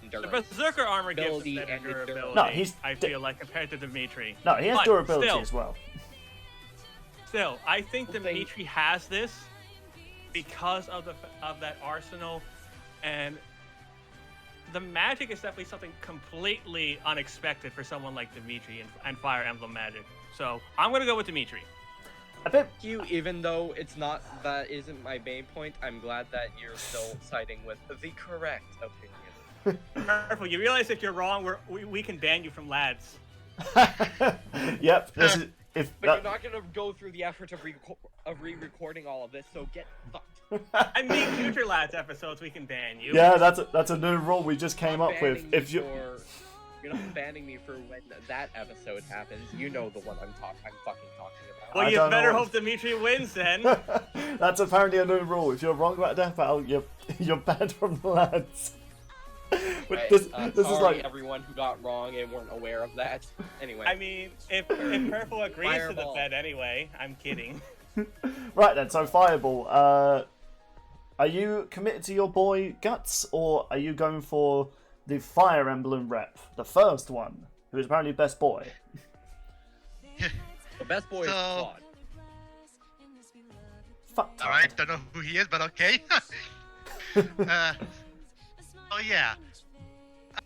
And The endurance. Berserker armor gives him Ability better and endurance. durability. No, he's I feel like compared to Dimitri. No, he has But durability still, as well. Still, I think Well, Dimitri has this because of that arsenal, and the magic is definitely something completely unexpected for someone like Dimitri and Fire Emblem magic. So I'm gonna go with Dimitri. A bit. Even though that isn't my main point, I'm glad that you're still siding with the correct opinion. Careful, you realize if you're wrong, we can ban you from lads. Yep. This is if But that, you're not gonna go through the effort of re-recording all of this, so get fucked. I mean, future lads episodes we can ban you. yeah, that's a new rule we just came up with. If you You're not banning me for when that episode happens. You know the one I'm fucking talking about. Well, I you don't better know. hope Dimitri wins then. that's apparently a new rule. If you're wrong about Death Battle, you're banned from the lads. But Right, this sorry, is like everyone who got wrong and weren't aware of that. Anyway, I mean, if Purple agrees to the Fireball. bet anyway, I'm kidding. right then. So Fireball, are you committed to your boy Guts, or are you going for the Fire Emblem rep, the first one, who is apparently best boy? the best boy is So- Claude. Fuck. Alright, don't know who he is, but okay. Oh yeah.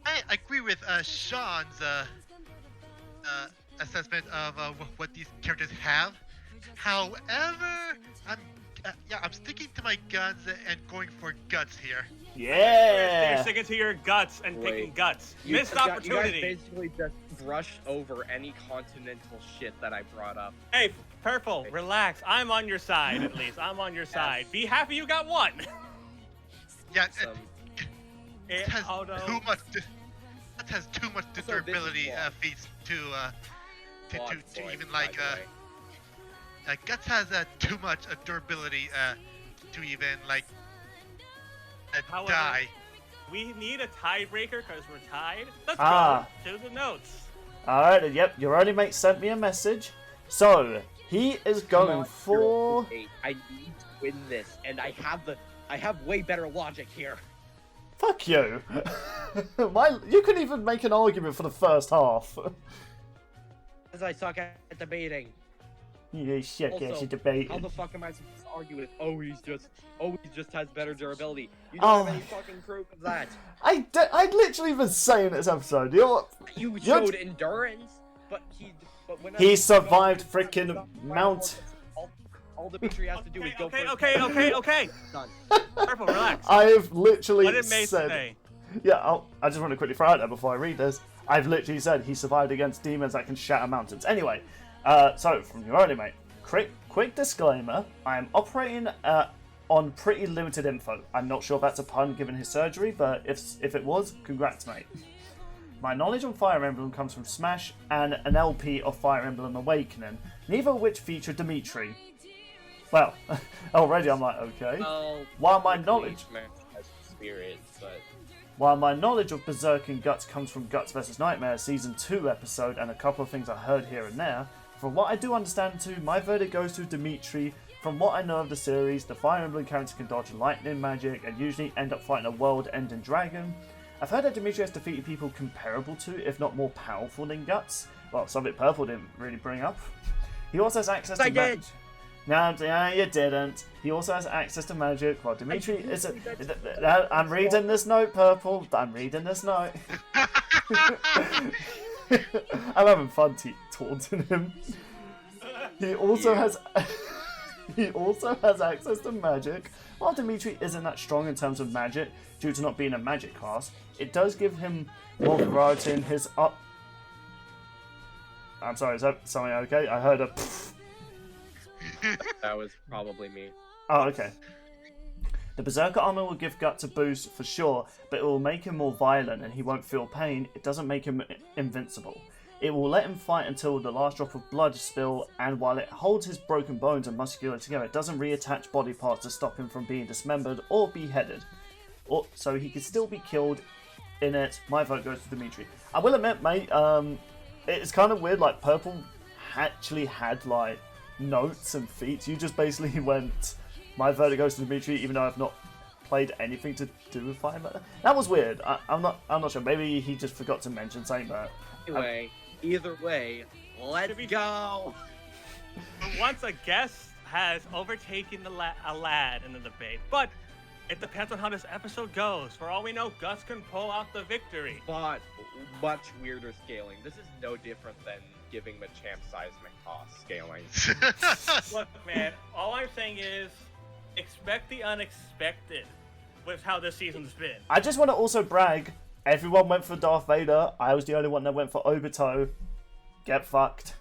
I agree with Sean's assessment of what these characters have. However, I'm sticking to my guns and going for Guts here. Yeah. You're sticking to your guts and picking Guts. Missed opportunity. You guys basically just brushed over any continental shit that I brought up. Hey, Purple, relax. I'm on your side, at least. I'm on your side. Be happy you got one. Yeah, Awesome. it has too much. That has too much durability feats to even like. Guts has too much durability to even like However, die. We need a tiebreaker because we're tied. Let's Ah. go to the notes. Alright, yep, your only mate sent me a message. So, he is going for... I need to win this, and I have way better logic here. Fuck you. You couldn't even make an argument for the first half. Because I suck at debating. You shit, Also, yes, you debate. How the fuck am I supposed to argue with? He just has better durability. You Oh. don't have any fucking proof of that. I'd literally been saying this episode. You showed endurance, but whenever He survived frickin' Mount. All Dimitri has to do is go for it. Okay. Done. Purple, relax. I've literally What did Mace said... say? Yeah, I just want to quickly throw out there before I read this. I've literally said he survived against demons that can shatter mountains. Anyway, so from your only mate, quick disclaimer, I am operating on pretty limited info. I'm not sure if that's a pun given his surgery, but if it was, congrats mate. My knowledge on Fire Emblem comes from Smash and an LP of Fire Emblem Awakening, neither of which feature Dimitri. Well, already I'm like, okay. While my knowledge... has spirits, but... While my knowledge of Berserk and Guts comes from Guts vs. Nightmare Season 2 episode and a couple of things I heard here and there, from what I do understand too, my verdict goes to Dimitri. From what I know of the series, the Fire Emblem character can dodge lightning magic and usually end up fighting a world-ending dragon. I've heard that Dimitri has defeated people comparable to, if not more powerful than Guts. Well, something Purple didn't really bring up. He also has access to magic. No, you didn't. He also has access to magic. Well, Dimitri is I'm reading this note, Purple. I'm reading this note. I'm having fun taunting him. He also has access to magic. While Dimitri isn't that strong in terms of magic, due to not being a magic class, it does give him more variety in his up. I'm sorry, is that something okay? I heard a pfft. That was probably me. Oh, okay. The Berserker armor will give Guts a boost for sure, but it will make him more violent and he won't feel pain. It doesn't make him invincible. It will let him fight until the last drop of blood spill, and while it holds his broken bones and muscular together, it doesn't reattach body parts to stop him from being dismembered or beheaded. So he can still be killed in it. My vote goes to Dimitri. I will admit, mate, it's kind of weird, like, Purple actually had, like, notes and feats. You just basically went, my verdict goes to Dimitri, even though I've not played anything to do with Fire Emblem. That was weird. I'm not sure. Maybe he just forgot to mention something, but anyway, either way, let's go. Once a guest has overtaken a lad in the debate, but it depends on how this episode goes. For all we know, Gus can pull out the victory. But much weirder scaling. This is no different than giving Machamp seismic toss scaling. Look, man, all I'm saying is expect the unexpected with how this season's been. I just want to also brag. Everyone went for Darth Vader. I was the only one that went for Obito. Get fucked.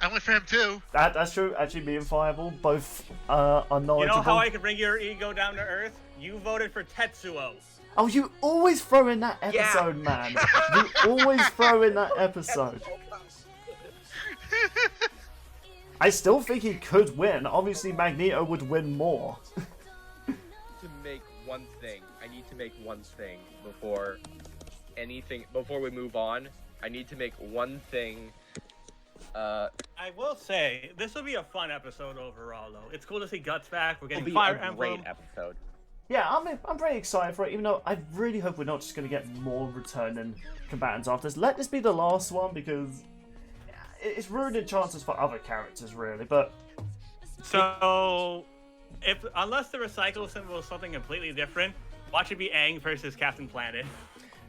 I went for him too. That's true. Actually, me and Fireball both are knowledgeable. You know how I can bring your ego down to earth? You voted for Tetsuo. Oh, you always throw in that episode, man. You always throw in that episode. I still think he could win. Obviously, Magneto would win more. To make one thing, I need to make one thing before we move on. I need to make one thing. I will say this will be a fun episode overall, though. It's cool to see Guts back. We're It'll getting be Fire a Emblem. great episode. Yeah, I'm pretty excited for it, even though I really hope we're not just going to get more returning combatants after this. Let this be the last one, because it's ruining chances for other characters, really, but... So, unless the recycle symbol is something completely different, watch it be Aang versus Captain Planet.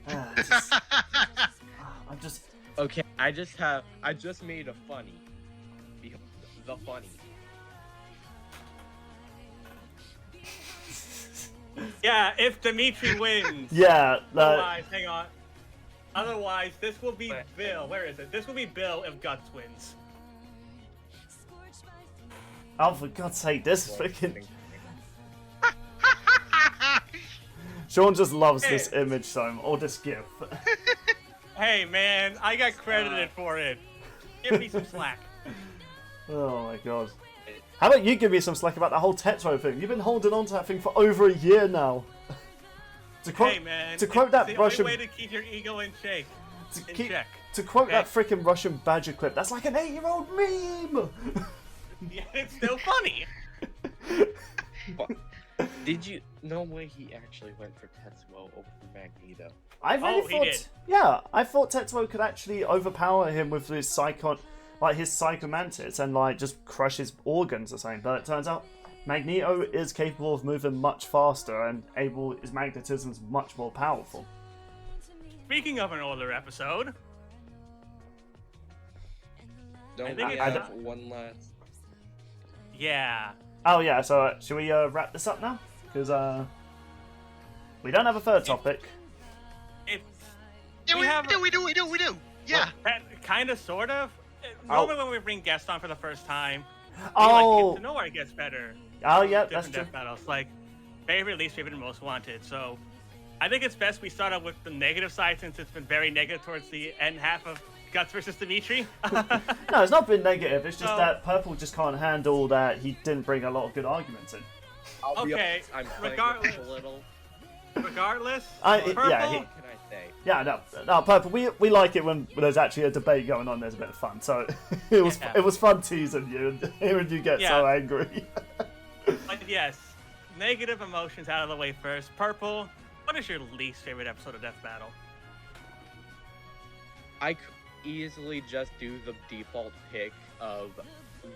I'm just... Okay, I just made a funny. The funny. Yeah, if Dimitri wins. Yeah. Otherwise, hang on. Otherwise, this will be Bill. Where is it? This will be Bill if Guts wins. Oh, for God's sake, this freaking... Sean just loves this image so much, or this gif. Hey, man, I got credited for it. Give me some slack. Oh my god. How about you give me some slack about that whole Tetsuo thing? You've been holding on to that thing for over a year now. Hey man, to quote that the Russian... only way to keep your ego in check. To quote that freaking Russian badger clip, that's like an 8-year-old meme! Yeah, it's still funny. Did you... No way he actually went for Tetsuo over Magneto. I really thought... He did. Yeah, I thought Tetsuo could actually overpower him with his his Psychomantis and like just crush his organs or something, but it turns out Magneto is capable of moving much faster and his magnetism is much more powerful. Speaking of an older episode, Don't we have one last? Yeah. Oh yeah, so should we wrap this up now? Because we don't have a third topic. We do. Yeah. Kind of, sort of. Normally when we bring guests on for the first time, we get to know our guests better. Oh yeah, that's true. Death battles, like favorite, least favorite, and most wanted. So I think it's best we start out with the negative side, since it's been very negative towards the end half of Guts versus Dimitri. No, it's not been negative. It's just that Purple just can't handle that he didn't bring a lot of good arguments in. Okay, I'm regardless. a little. Regardless, Purple. Purple. What can I say? Yeah, no, Purple. We like it when there's actually a debate going on. There's a bit of fun. So it was fun teasing you and hearing you get so angry. But yes, negative emotions out of the way first. Purple, what is your least favorite episode of Death Battle? I could easily just do the default pick of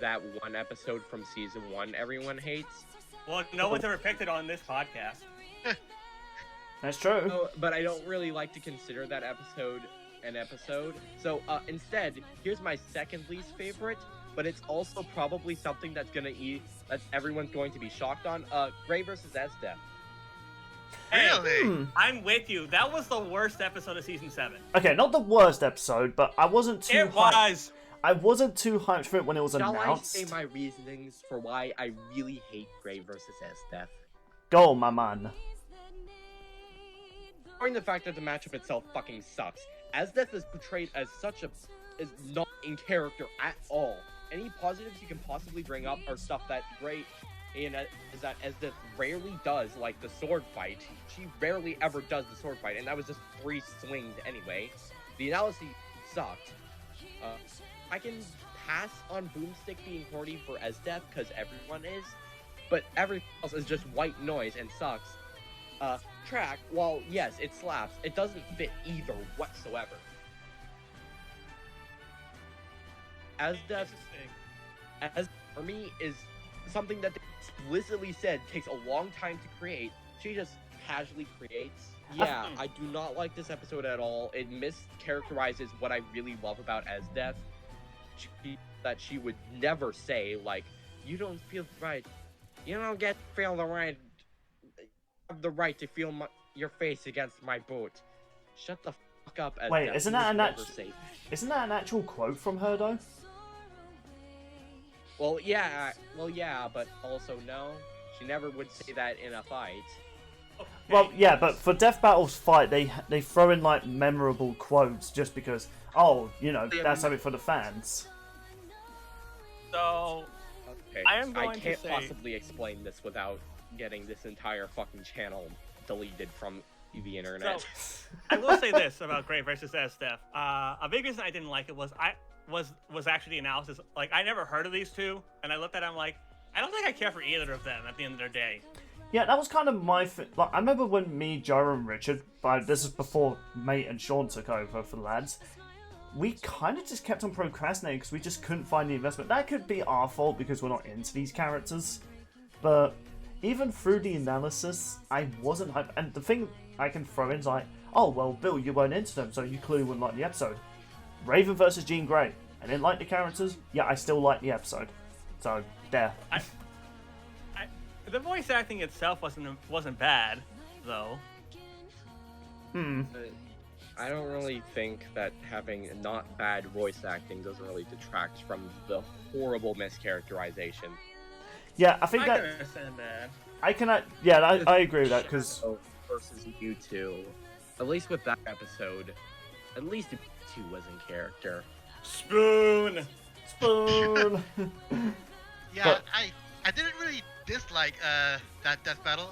that one episode from season 1 everyone hates. Well, no one's ever picked it on this podcast. That's true. No, but I don't really like to consider that episode an episode. So instead, here's my second least favorite, but it's also probably something that everyone's going to be shocked on. Gray versus Esdeath. Really? I'm with you. That was the worst episode of season 7. Okay, not the worst episode, but I wasn't too hyped. I wasn't too hyped for it when it was announced. Shall I say my reasonings for why I really hate Gray versus Esdeath? Go, my man. Ignoring the fact that the matchup itself fucking sucks, Esdeath is portrayed as is not in character at all. Any positives you can possibly bring up are stuff that is that Esdeath rarely does, like the sword fight. She rarely ever does the sword fight, and that was just 3 swings anyway. The analysis sucked. I can pass on Boomstick being horny for Esdeath, because everyone is, but everything else is just white noise and sucks. Track, while yes, it slaps, it doesn't fit either whatsoever. Esdeath, as for me, is something that they explicitly said takes a long time to create. She just casually creates. Yeah, I do not like this episode at all. It mischaracterizes what I really love about Esdeath. That she would never say, like, you don't feel right. You don't get to feel the right. Have the right to feel your face against my boot. Shut the fuck up, Esdeath. Wait, isn't that an actual quote from her though? Well, yeah, but also no. She never would say that in a fight. Okay. Well, yeah, but for Death Battle's fight, they throw in like memorable quotes just because, that's something for the fans. So, okay. I can't possibly explain this without getting this entire fucking channel deleted from the internet. So, I will say this about Gray versus Esdeath. A big reason I didn't like it was was actually the analysis. Like, I never heard of these two, and I looked at it, I'm like, I don't think I care for either of them at the end of their day. Yeah, that was kind of my... Like, I remember when me, Joe, and Richard, this is before Mate and Sean took over for the lads, we kind of just kept on procrastinating because we just couldn't find the investment. That could be our fault because we're not into these characters, but even through the analysis, I wasn't hyped. And the thing I can throw in is like, oh, well, Bill, you weren't into them, so you clearly wouldn't like the episode. Raven versus Jean Grey. I didn't like the characters. Yeah, I still like the episode. So there. The voice acting itself wasn't bad, though. I don't really think that having not bad voice acting doesn't really detract from the horrible mischaracterization. Yeah, I think I that. can understand that. I agree with that because versus Mewtwo, at least with that episode, at least Mewtwo was in character. Spoon. Yeah, But- I didn't really dislike that death battle.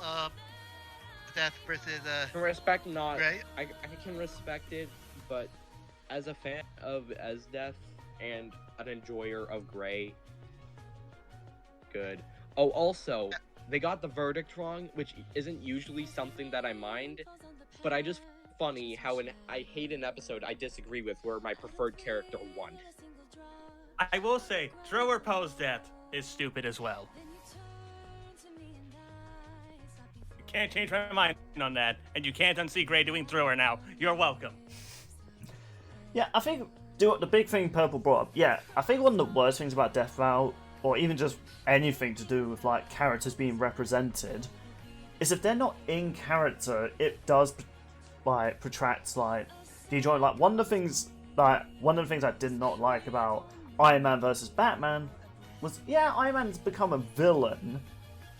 Death versus Respect not. Gray. I can respect it, but as a fan of Death and an enjoyer of Gray, good. Oh, also, they got the verdict wrong, which isn't usually something that I mind, but I just funny how I hate an episode I disagree with where my preferred character won. I will say, Thrower Poe's death is stupid as well. You can't change my mind on that, and you can't unsee Gray doing Thrower now. You're welcome. Yeah, I think the big thing Purple brought up. Yeah, I think one of the worst things about Death Battle, or even just anything to do with like characters being represented, is if they're not in character, it does like protract like the enjoyment. Like one of the things I did not like about Iron Man versus Batman was, yeah, Iron Man's become a villain,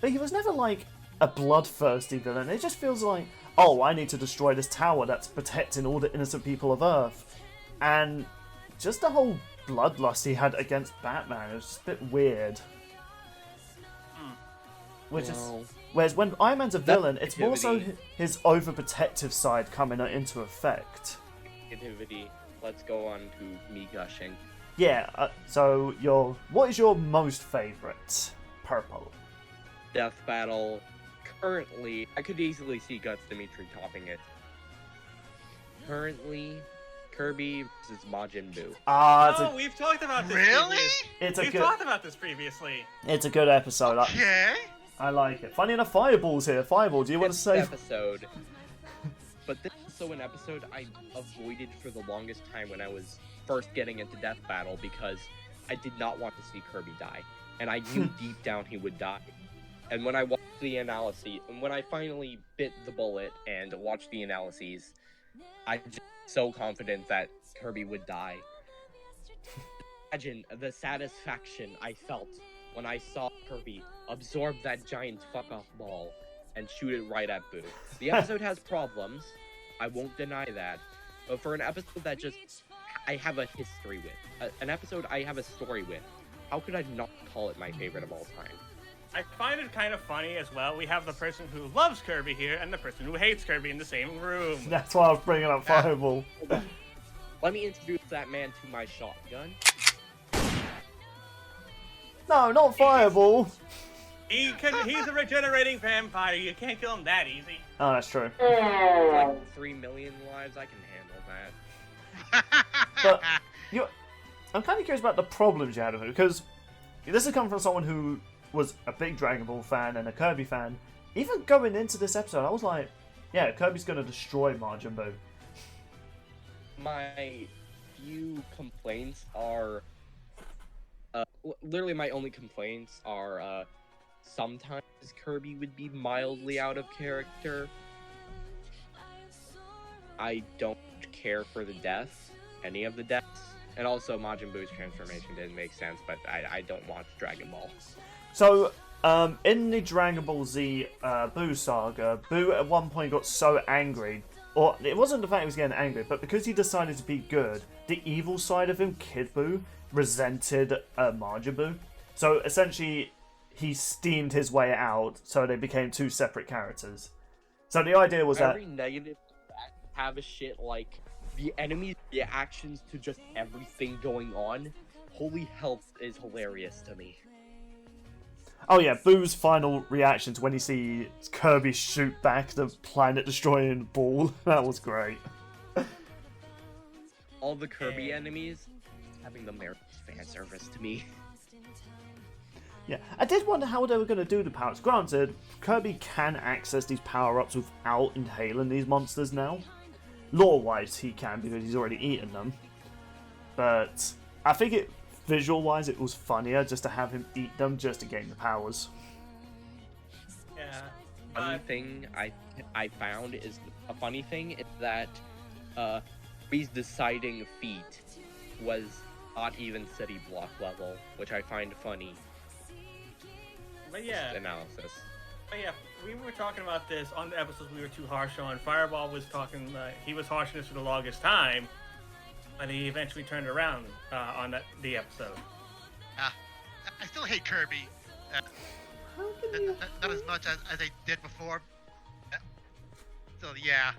but he was never like a bloodthirsty villain. It just feels like, oh, I need to destroy this tower that's protecting all the innocent people of Earth. And just the whole bloodlust he had against Batman was just a bit weird. Whereas when Iron Man's a villain, it's more so his overprotective side coming into effect. Negativity. Let's go on to me gushing. Yeah, so what is your most favourite Purple? Death Battle. Currently, I could easily see Guts Dimitri topping it. Currently, Kirby versus Majin Buu. We've talked about this. Really? We've talked about this previously. It's a good episode. Okay. I like it. Funny enough, Fireball's here. Fireball, do you want to say? Episode. But this is also an episode I avoided for the longest time when I was first getting into Death Battle because I did not want to see Kirby die. And I knew deep down he would die. And when I watched the analysis, and when I finally bit the bullet and watched the analyses, I was so confident that Kirby would die. Imagine the satisfaction I felt when I saw Kirby absorb that giant fuck-off ball and shoot it right at Boo. The episode has problems, I won't deny that, but for an episode that just I have a history with, an episode I have a story with, how could I not call it my favorite of all time? I find it kind of funny as well. We have the person who loves Kirby here and the person who hates Kirby in the same room. That's why I was bringing up Fireball. Let me introduce that man to my shotgun. No, not Fireball. He's a regenerating vampire. You can't kill him that easy. Oh, that's true. Like 3 million lives, I can handle that. But I'm kind of curious about the problems you had with it, because this has come from someone who was a big Dragon Ball fan and a Kirby fan. Even going into this episode, I was like, yeah, Kirby's going to destroy Majin Buu. My few complaints are... literally my only complaints are sometimes Kirby would be mildly out of character. I don't care for the deaths, any of the deaths. And also Majin Buu's transformation didn't make sense, but I don't watch Dragon Ball. So, in the Dragon Ball Z Buu saga, Buu at one point got so angry, or it wasn't the fact he was getting angry, but because he decided to be good, the evil side of him, Kid Buu, resented Majin Buu. So essentially, he steamed his way out, so they became two separate characters. So the idea was that... Every negative have a shit like the enemy's reactions to just everything going on. Holy hell is hilarious to me. Oh yeah, Boo's final reactions when he sees Kirby shoot back the planet-destroying ball. That was great. All the Kirby enemies having the merit fan service to me. Yeah, I did wonder how they were going to do the powers. Granted, Kirby can access these power-ups without inhaling these monsters now. Lore-wise, he can because he's already eaten them. But I think it visual-wise it was funnier just to have him eat them just to gain the powers. Yeah. One thing I found is a funny thing is that his deciding feat was not even city block level, which I find funny. But yeah. Analysis. But yeah, we were talking about this on the episodes we were too harsh on. Fireball was talking, he was harsh on this for the longest time, and he eventually turned around on the episode. I still hate Kirby. Not as much as I did before. So yeah.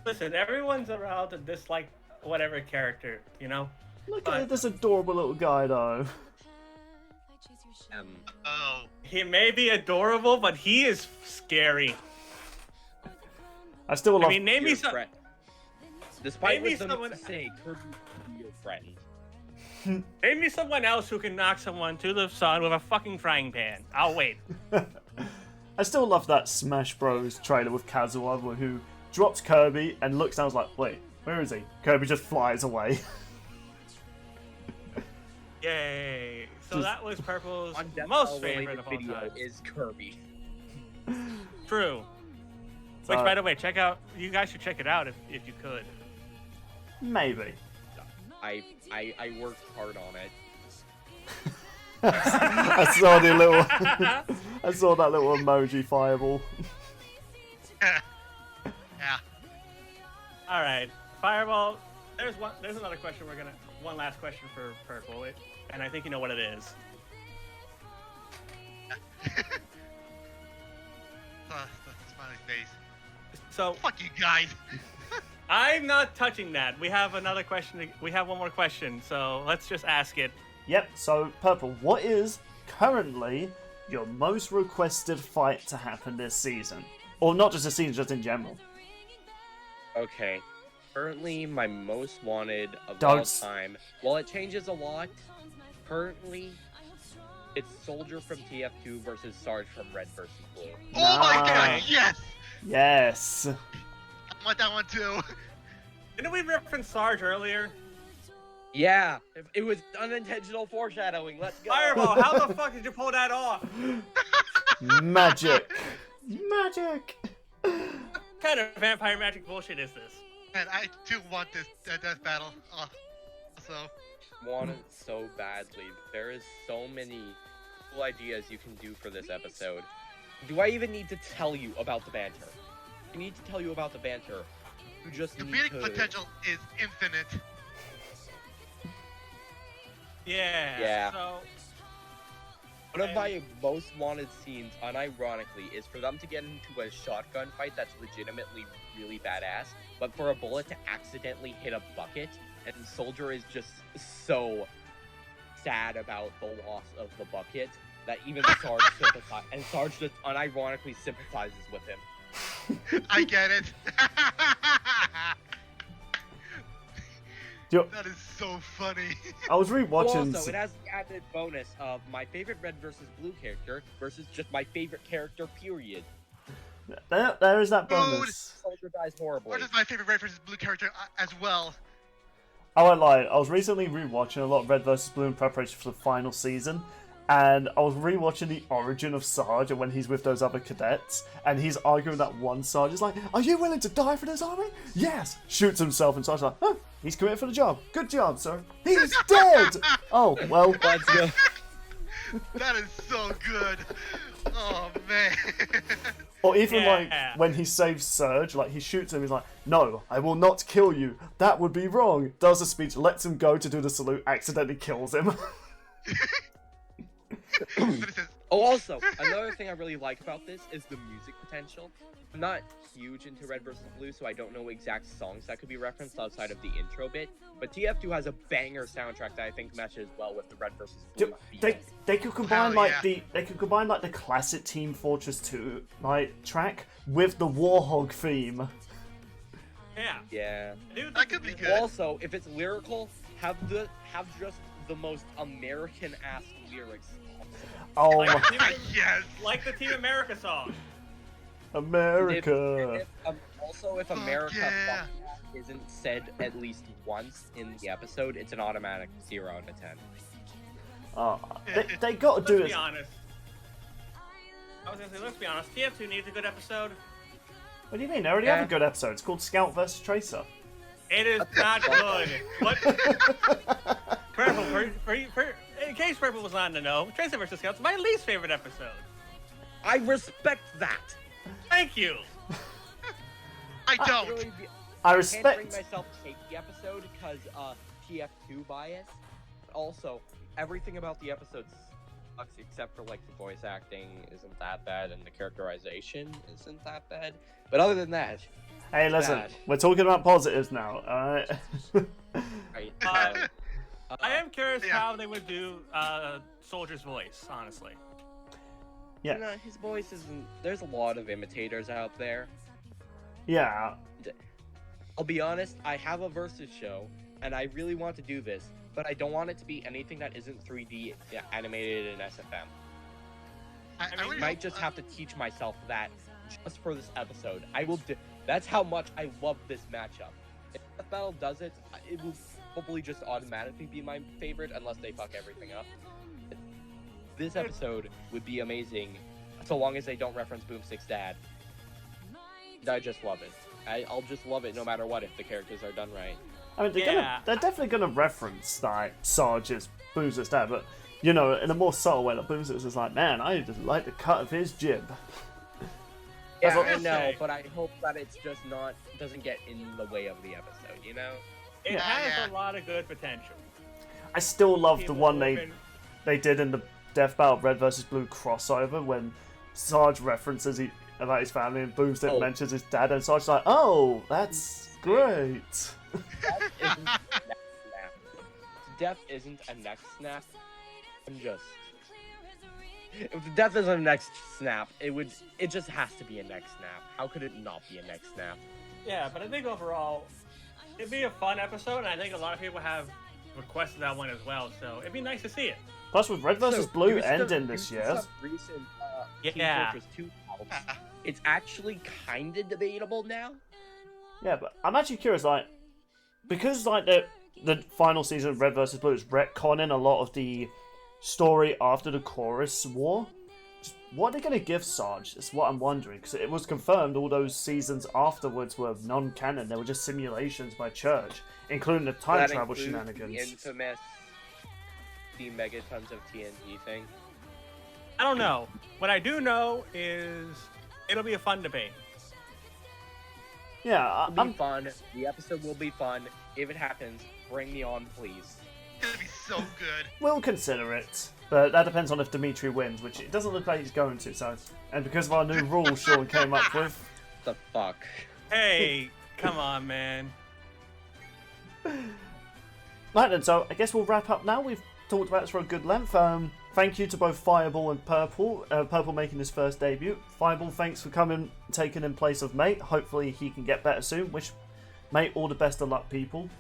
Listen, everyone's allowed to dislike whatever character, you know? Look at this adorable little guy, though. Oh. He may be adorable, but he is scary. I still love. I mean, name me some. Despite Maybe what someone- some say, Kirby is your friend. Name me someone else who can knock someone to the sun with a fucking frying pan. I'll wait. I still love that Smash Bros. Trailer with Kazuha, who drops Kirby and looks down and is like, wait, where is he? Kirby just flies away. Yay! So that was Purple's On Death most Bell favorite related of all video time. is Kirby. True. Which, by the way, check out. You guys should check it out if you could. Maybe. I worked hard on it. I saw the little. I saw that little emoji fireball. Yeah. All right, Fireball. There's another question. One last question for Purple, and I think you know what it is. Smiley face. So Fuck you guys. I'm not touching that. We have another question. We have one more question. So let's just ask it. Yep, so Purple, what is currently your most requested fight to happen this season? Or not just this season, just in general. Okay. Currently, my most wanted of Don't all time. Well, it changes a lot. Currently, it's Soldier from TF2 versus Sarge from Red vs. Blue. Oh my god, Nice. yes! Yes. I want that one too. Didn't we reference Sarge earlier? Yeah, it was unintentional foreshadowing. Let's go. Fireball, how the fuck did you pull that off? Magic. Magic. What kind of vampire magic bullshit is this? And I too want this death battle. So Want it so badly. There is so many cool ideas you can do for this episode. Do I even need to tell you about the banter? I need to tell you about the banter. You just need comedic to... potential is infinite. Yeah. Yeah. So One of my most wanted scenes, unironically, is for them to get into a shotgun fight that's legitimately really badass, but for a bullet to accidentally hit a bucket, and Soldier is just so sad about the loss of the bucket that even Sarge sympathizes, and Sarge just unironically sympathizes with him. I get it. Yo, That is so funny. I was rewatching. Also, it has the added bonus of my favorite Red versus Blue character versus just my favorite character, period. There is that bonus. Soldier dies horribly. Which is my favorite Red vs. Blue character as well. I won't lie, I was recently rewatching a lot of Red vs. Blue in preparation for the final season, and I was rewatching the origin of Sarge and when he's with those other cadets, and he's arguing that one Sarge is like, "Are you willing to die for this army?" Yes! Shoots himself, and Sarge's like, "Oh, he's committed for the job. Good job, sir. He's dead!" Oh, well. Let's go. That is so good. Oh man. Or even Yeah. like when he saves Surge, like he shoots him, he's like, "No, I will not kill you. That would be wrong." Does a speech, lets him go to do the salute, accidentally kills him. But it says, Oh, also, another thing I really like about this is the music potential. I'm not huge into Red vs. Blue, so I don't know exact songs that could be referenced outside of the intro bit, but TF2 has a banger soundtrack that I think meshes well with the Red vs. Blue theme. They could combine Hell like the classic Team Fortress 2 like track with the Warhog theme. Yeah. Yeah. Dude, that could be good. Also, if it's lyrical, have just the most American-ass lyrics possible. Oh Like my. the Team, Yes. like the Team America song. America. If America fuck isn't said at least once in the episode, it's an automatic 0 out of 10. Oh, they got to do Let's it. be honest. I was gonna say, let's be honest. TF2 needs a good episode. What do you mean? They already have a good episode. It's called Scout vs. Tracer. It is not good. What? Purple, in case Purple was not in the know, Tracer vs. Scout's my least favorite episode. I respect that. Thank you. I don't. Really, I I can't respect. bring myself to take the episode because TF2 bias. Also, everything about the episode sucks except for like the voice acting isn't that bad and the characterization isn't that bad. But other than that, Hey, listen, bad. we're talking about positives now, alright? Right, I am curious how they would do Soldier's voice, honestly. Yeah. You know, his voice isn't. There's a lot of imitators out there. Yeah. I'll be honest, I have a Versus show, and I really want to do this, but I don't want it to be anything that isn't 3D animated in SFM. I really Might just have to teach myself that just for this episode. I will do. That's how much I love this matchup. If Death Battle does it, it will probably just automatically be my favorite unless they fuck everything up. This episode would be amazing, so long as they don't reference Boomstick's dad. I just love it. I'll just love it no matter what if the characters are done right. I mean, they're definitely gonna reference like Sarge's Boomstick's dad, but you know, in a more subtle way. Like Boomstick's is like, man, I just like the cut of his jib. Yeah, what I I'll know, say. but I hope that it's just doesn't get in the way of the episode, you know? It has a lot of good potential. I still love the People one who have been- they did in the Death Battle Red vs. Blue crossover when Sarge references about his family and Boomstick mentions his dad, and Sarge's like, oh, that's great. Death isn't a neck snap. Death isn't a neck snap. I'm just. If the death isn't a neck snap, it just has to be a neck snap. How could it not be a neck snap? Yeah, but I think overall, it'd be a fun episode, and I think a lot of people have requested that one as well, so it'd be nice to see it. Plus, with Red vs. So, Blue use ending this use year, some recent, Team Yeah. Fortress 2 helps. It's actually kinda debatable now. yeah, but I'm actually curious, like, because like the final season of Red vs. Blue is retconning a lot of the story after the Chorus War. What are they going to give Sarge? Is what I'm wondering, because it was confirmed all those seasons afterwards were non-canon. They were just simulations by Church, including the time That travel includes shenanigans. The infamous the megatons of TNT thing. I don't know. What I do know is it'll be a fun debate. Yeah, It'll be fun. The episode will be fun. If it happens, bring me on, please. It's gonna be so good. we'll consider it, but that depends on if Dimitri wins, which it doesn't look like he's going to. So, and because of our new rule Sean came up with, The fuck. Hey, come on, man. right then. So I guess we'll wrap up now. We've talked about this for a good length. Thank you to both Fireball and Purple. Purple making his first debut. Fireball, thanks for coming, taking in place of Mate. Hopefully he can get better soon. Wish Mate all the best of luck, people.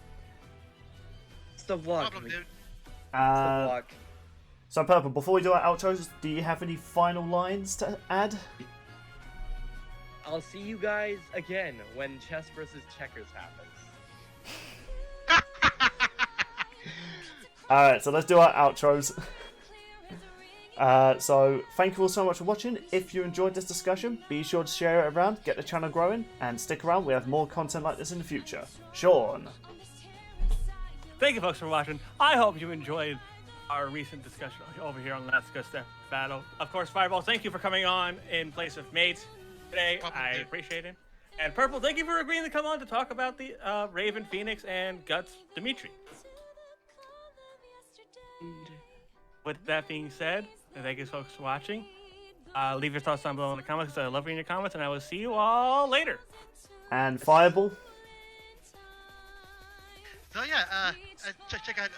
Best of luck. Problem, dude. Best of luck. So Purple, before we do our outros, do you have any final lines to add? I'll see you guys again when chess versus checkers happens. Alright, so let's do our outros. So thank you all so much for watching. If you enjoyed this discussion, be sure to share it around, get the channel growing, and stick around. We have more content like this in the future. Sean. Thank you, folks, for watching. I hope you enjoyed our recent discussion over here on Let's Go Step Battle. Of course, Fireball, thank you for coming on in place of Mate today. I appreciate it. And Purple, thank you for agreeing to come on to talk about the Raven, Phoenix, and Guts Dimitri. With that being said, thank you, folks, for watching. Leave your thoughts down below in the comments, because I love reading your comments, and I will see you all later. And Fireball. So yeah, check out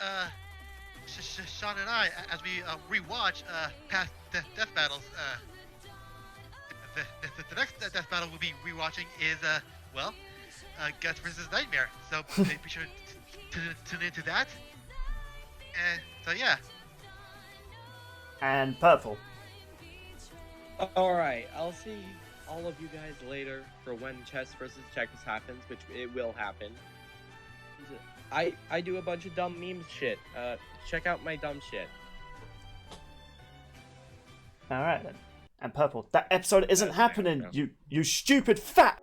Sean and I as we rewatch past death battles. The next death battle we'll be rewatching is Guts versus Nightmare. So be sure to tune into that. So yeah. And Purple. Alright, I'll see all of you guys later for when Chess versus Checkers happens, which it will happen. I do a bunch of dumb memes shit. Check out my dumb shit. Alright then. And Purple, that episode isn't happening, you stupid fat